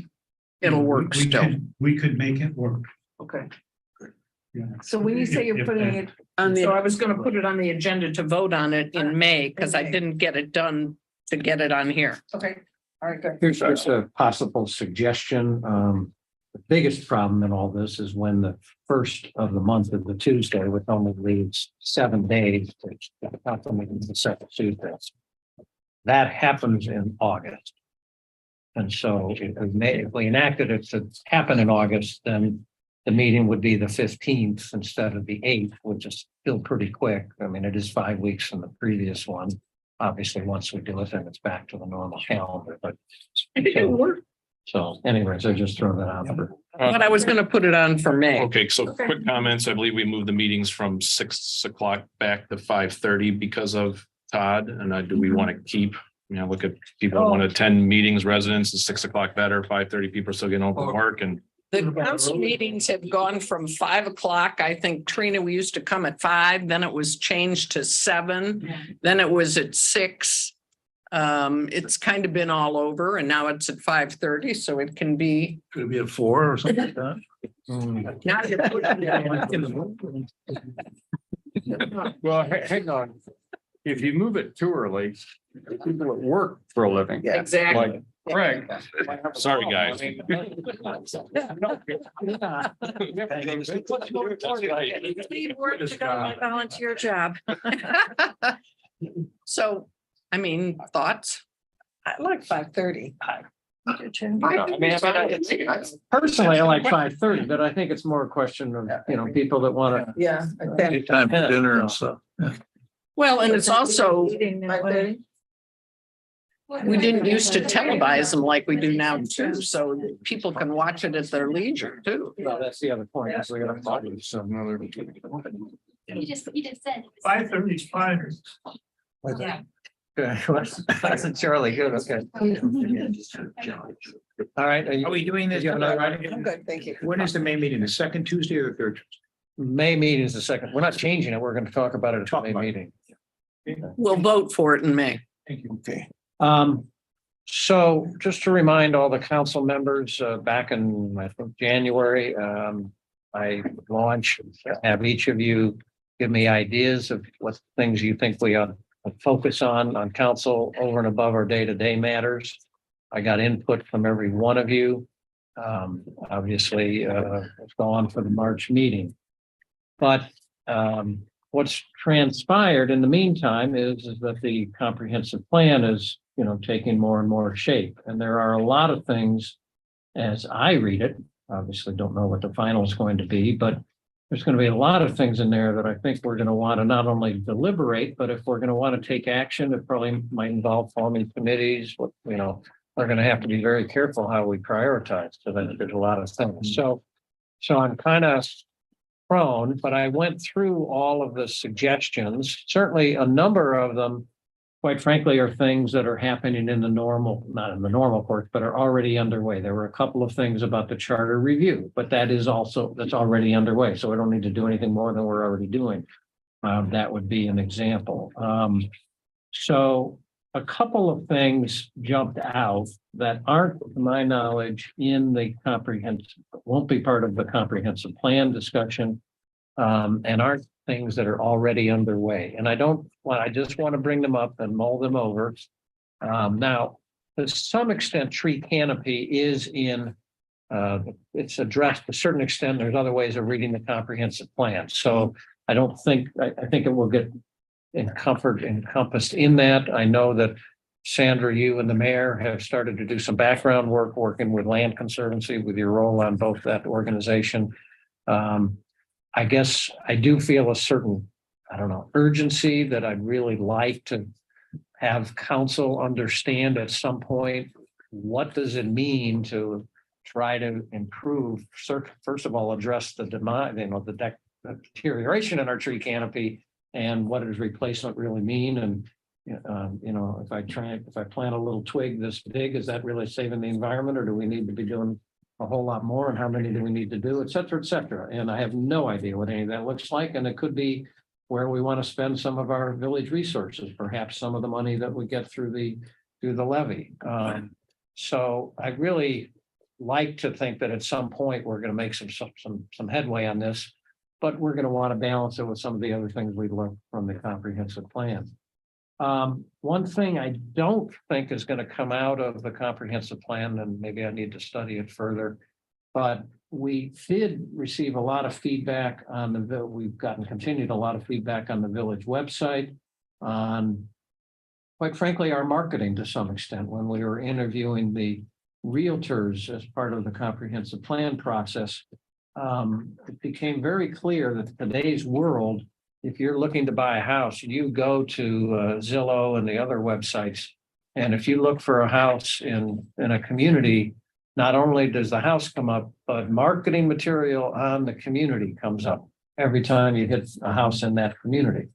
It'll work still. We could make it work. okay. Yeah. So when you say you're putting it on So I the, was gonna put it on the agenda to vote on it in May, because I May. didn't get it done to get it on here. okay, all right, good. Here's a possible suggestion. The biggest problem in all this is when the first of the month of the Tuesday, which only leaves 7 days to compliment the second Tuesday. That happens in August. And so if we enacted it to happen in August, then the meeting would be the 15th instead of the 8th, which is still pretty quick. I mean, it is 5 weeks from the previous one. Obviously, once we do it, then it's back to the normal calendar, but so anyways, I just throw that out there. But I was gonna put it on for May. Okay, so quick comments. I believe we moved the meetings from 6 o'clock back to 5:30 because of Todd. And do we want to keep, look at people who want to attend meetings, residents, is 6 o'clock better, 5:30 people are still getting home from work and. The council meetings have gone from 5 o'clock. I think Trina, we used to come at 5, then it was changed to 7, then it was at 6. It's kind of been all over and now it's at 5:30, so it can be. Could it be at 4 or something like that? Now you're pushing it. Well, hang on. If you move it too early, people at work for a living. Exactly. Like Greg. Sorry, guys. Leave work to go to my volunteer job. So, I mean, thoughts? I like 5:30. Personally, I like 5:30, but I think it's more a question of, people that want to. Yeah. Anytime for dinner and stuff. Well, and it's also, Meeting that way. we didn't used to televise them like we do now too, so people can watch it at their leisure too. Well, that's the other point. is we're gonna talk to some other. You just said. 5:30 is fine. Yeah. Okay, that's Charlie, good, okay. All right. Are we doing this? You have another I'm good, thank you. When is the May meeting? The second Tuesday or the third? May meeting is the second. We're not changing it. We're going to talk about it at the May meeting. We'll vote for it in May. Thank you. Okay. So just to remind all the council members, back in, I think, January, I launched, have each of you give me ideas of what things you think we ought to focus on council over and above our day-to-day matters. I got input from every one of you. Obviously, it's gone for the March meeting. But what's transpired in the meantime is that the comprehensive plan is, taking more and more shape. And there are a lot of things, as I read it, obviously don't know what the final is going to be, but there's going to be a lot of things in there that I think we're going to want to not only deliberate, but if we're going to want to take action, it probably might involve forming committees, we're going to have to be very careful how we prioritize. So there's a lot of things. So I'm kind of prone, but I went through all of the suggestions. Certainly a number of them, quite frankly, are things that are happening in the normal, not in the normal course, but are already underway. There were a couple of things about the charter review, but that's already underway. So we don't need to do anything more than we're already doing. That would be an example. So a couple of things jumped out that aren't, to my knowledge, in the won't be part of the comprehensive plan discussion, and aren't things that are already underway. And I just want to bring them up and mull them over. Now, to some extent, tree canopy is it's addressed to a certain extent. There's other ways of reading the comprehensive plan. So I think it will get encompassed in that. I know that Sandra, you and the mayor have started to do some background work, working with Land Conservancy with your role on both that organization. I guess I do feel a certain, urgency that I'd really like to have council understand at some point. What does it mean to try to improve, first of all, address the the deterioration in our tree canopy, and what does replacement really mean? And, if I plant a little twig this big, is that really saving the environment, or do we need to be doing a whole lot more? And how many do we need to do, et cetera, et cetera? And I have no idea what any of that looks like. And it could be where we want to spend some of our village resources, perhaps some of the money that we get through the levy. So I really like to think that at some point we're going to make some headway on this, but we're going to want to balance it with some of the other things we learned from the comprehensive plan. One thing I don't think is going to come out of the comprehensive plan, and maybe I need to study it further, but we did receive a lot of feedback continued a lot of feedback on the village website, on, quite frankly, our marketing to some extent. When we were interviewing the realtors as part of the comprehensive plan process, it became very clear that today's world, if you're looking to buy a house, you go to Zillow and the other websites. And if you look for a house in a community, not only does the house come up, but marketing material on the community comes up every time you hit a house in that community.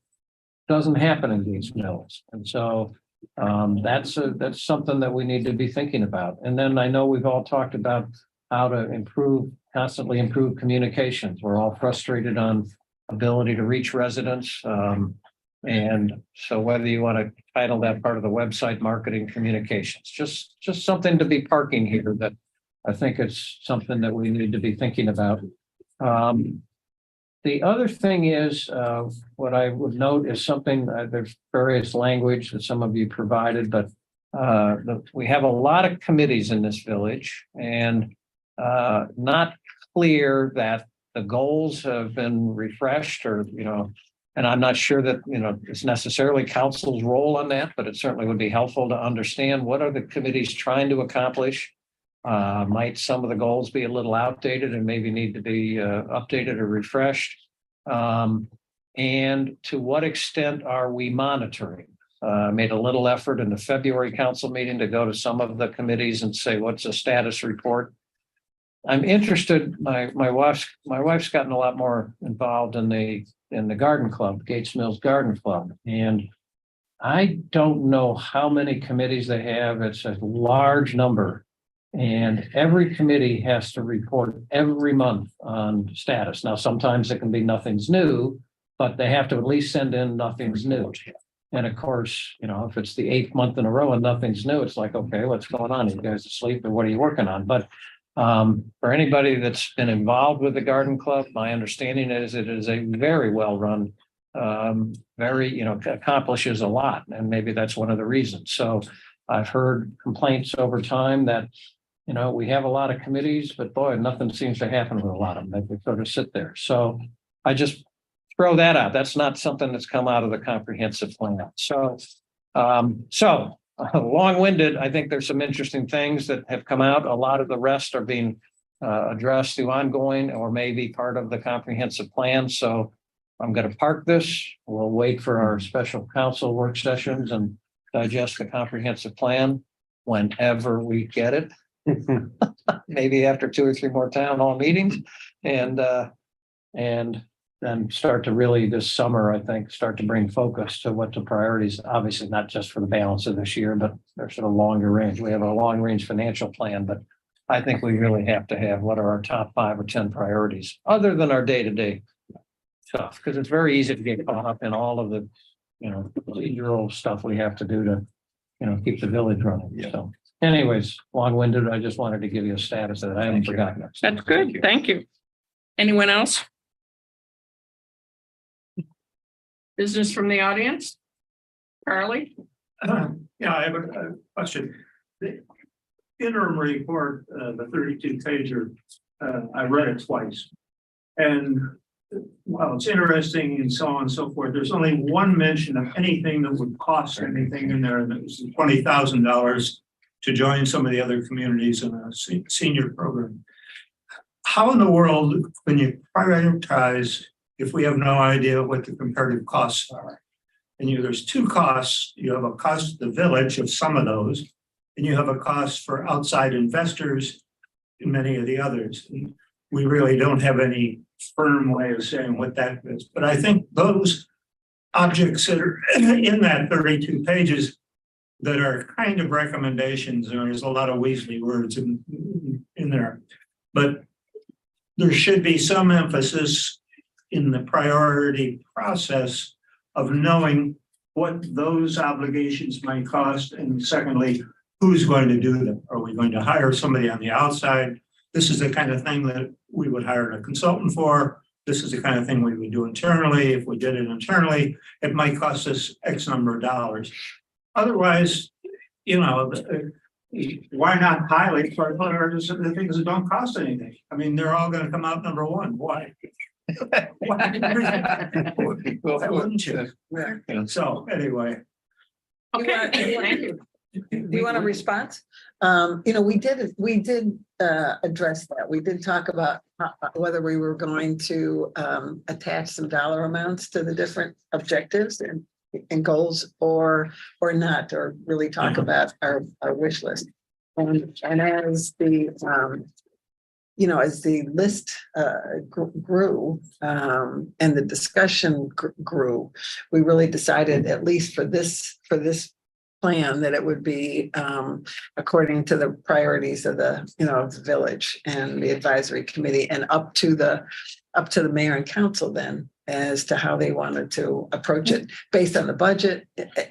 Doesn't happen in these mills. And so that's something that we need to be thinking about. And then I know we've all talked about how to constantly improve communications. We're all frustrated on ability to reach residents. And so whether you want to title that part of the website, marketing communications, just something to be parking here that I think it's something that we need to be thinking about. The other thing is, what I would note is something, there's various language that some of you provided, but we have a lot of committees in this village and not clear that the goals have been refreshed or, and I'm not sure that, it's necessarily council's role on that, but it certainly would be helpful to understand what are the committees trying to accomplish. Might some of the goals be a little outdated and maybe need to be updated or refreshed? And to what extent are we monitoring? Made a little effort in the February council meeting to go to some of the committees and say, what's a status report? I'm interested, my wife's gotten a lot more involved in the garden club, Gates Mills Garden Club. And I don't know how many committees they have. It's a large number. And every committee has to report every month on status. Now, sometimes it can be nothing's new, but they have to at least send in nothing's new. And of course, if it's the 8th month in a row and nothing's new, it's like, okay, what's going on? Are you guys asleep or what are you working on? But for anybody that's been involved with the garden club, my understanding is it is a very well run, accomplishes a lot. And maybe that's one of the reasons. So I've heard complaints over time that, we have a lot of committees, but boy, nothing seems to happen with a lot of them. They sort of sit there. So I just throw that out. That's not something that's come out of the comprehensive plan. So long-winded, I think there's some interesting things that have come out. A lot of the rest are being addressed through ongoing or maybe part of the comprehensive plan. So I'm going to park this. We'll wait for our special council work sessions and digest the comprehensive plan whenever we get it. Maybe after 2 or 3 more town hall meetings and then start to really this summer, I think, start to bring focus to what the priorities, obviously not just for the balance of this year, but they're sort of longer range. We have a long range financial plan, but I think we really have to have what are our top 5 or 10 priorities other than our day-to-day stuff, because it's very easy to get caught up in all of the, procedural stuff we have to do to, keep the village running. Yeah. So anyways, long-winded, I just wanted to give you a status that I haven't forgotten. That's good. Thank you. Anyone else? Business from the audience? Carly? Yeah, I have a question. The interim report, the 32 pager, I read it twice. And while it's interesting and so on and so forth, there's only one mention of anything that would cost anything in there. And it was $20,000 to join some of the other communities in a senior program. How in the world can you prioritize if we have no idea what the comparative costs are? And there's 2 costs. You have a cost to the village of some of those, and you have a cost for outside investors in many of the others. And we really don't have any firm way of saying what that is. But I think those objects that are in that 32 pages that are kind of recommendations, and there's a lot of Weasley words in there, but there should be some emphasis in the priority process of knowing what those obligations might cost. And secondly, who's going to do them? Are we going to hire somebody on the outside? This is the kind of thing that we would hire a consultant for. This is the kind of thing we would do internally. If we did it internally, it might cost us X number of dollars. Otherwise, why not highlight for the things that don't cost anything? I mean, they're all going to come out number 1. Why? Why wouldn't you? So anyway. Okay, thank you. Do you want a response? we did address that. We did talk about whether we were going to attach some dollar amounts to the different objectives and goals or not, or really talk about our wish list. And as the as the list grew and the discussion grew, we really decided, at least for this plan, that it would be according to the priorities of the of the village and the advisory committee, and up to the mayor and council then, as to how they wanted to approach it based on the budget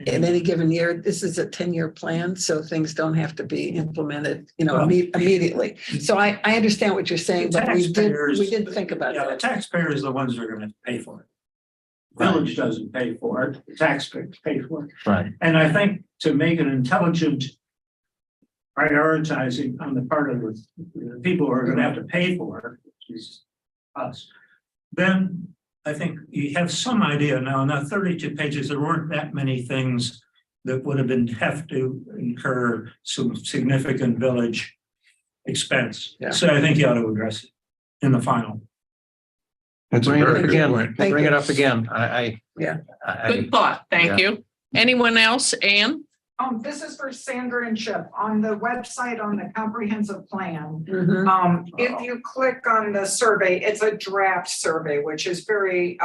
in any given year. This is a 10-year plan, so things don't have to be implemented, immediately. So I understand what you're saying, but we did think about The that. taxpayers are the ones that are gonna pay for it. Village doesn't pay for it, the taxpayers pay for it. Right. And I think to make an intelligent prioritizing on the part of the people who are gonna have to pay for it, which is us, then I think you have some idea now. In that 32 pages, there weren't that many things that would have to incur some significant village expense. Yeah. So I think you ought to address it in the final. That's a Bring it very up good again, point. Thank bring it you. up again. Good thought. Thank you. Anyone else? Anne? This is for Sandra and Chip. On the website, on the comprehensive plan, Mhm. if you click on the survey, it's a draft survey, which is very,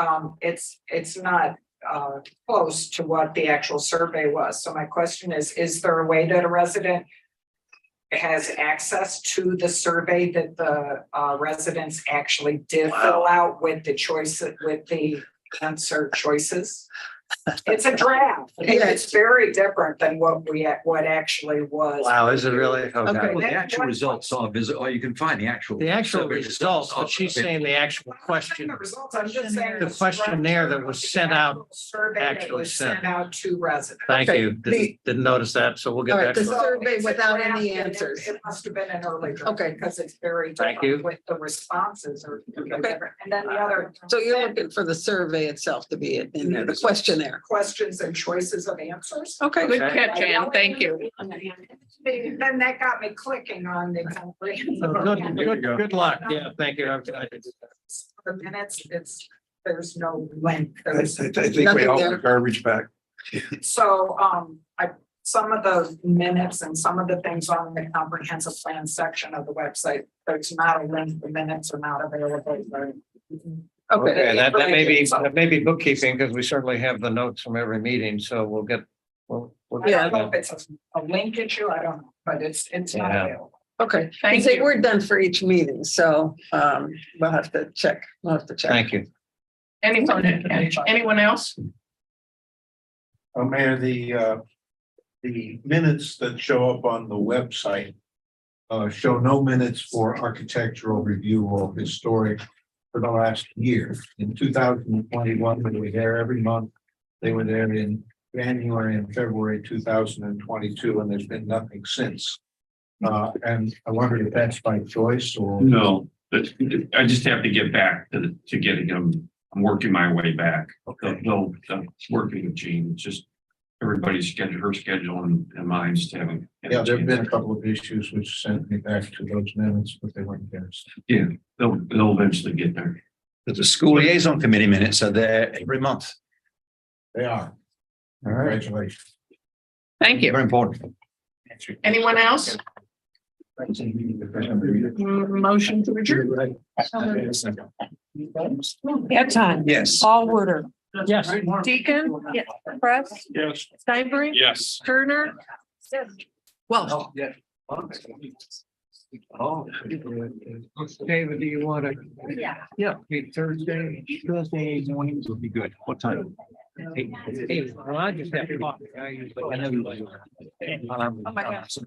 it's not close to what the actual survey was. So my question is there a way that a resident has access to the survey that the residents actually did fill out with the choices, with the answer choices? It's a draft. It's very different than what actually was. Wow, is it really? Okay. Well, The actual results are visible, or you can find the actual. The actual survey results, but she's saying the actual question, The results, I'm just saying. the questionnaire that was sent out. Survey that actually was sent. sent out to residents. Thank Okay, you. Didn't notice that, so we'll get All right, back the to that. survey It's a without draft, any and answers. It must have been an early draft. Okay. Because it's very Thank different you. with the responses or different. And then the other. So you're looking for the survey itself to be in there, the questionnaire. Questions and choices of answers. Okay. Good catch, Anne. Thank you. Then that got me clicking on the comprehensive. Good luck. Yeah, thank you. The minutes, there's no link. I There's- think we Nothing all there. want garbage back. So, some of the minutes and some of the things on the comprehensive plan section of the website, there's not a link, the minutes are not available. Okay, that may be bookkeeping, because we certainly have the notes from every meeting, so we'll get. I don't know if it's a link issue, I don't know, but it's not Yeah. available. Okay, Thank and you. we're done for each meeting, so we'll have to check. Thank you. Anyone else? Mayor, the minutes that show up on the website show no minutes for architectural review or historic for the last year. In 2021, when we were there every month, they were there in January and February 2022, and there's been nothing since. And I wondered if that's by choice or. No, but I just have to get back to getting them. I'm working my way back. I'm working with Jean. It's just everybody's schedule, her schedule and mine's having. Yeah, there've been a couple of issues which sent me back to those minutes, but they weren't there. Yeah, they'll eventually get there. But the school liaison committee minutes are there every month. They are. All right. Congratulations. Thank you. Very important. Anyone else? Motion to adjourn. Airtime. Yes. Paul Woodard. Yes. Deacon. Yes. Press. Yes. Steinberg. Yes. Turner. Well, Oh. David, do you want to? Yeah, Thursday mornings would be good. What time? Eight. Well, I just have to talk. I usually. Oh my gosh.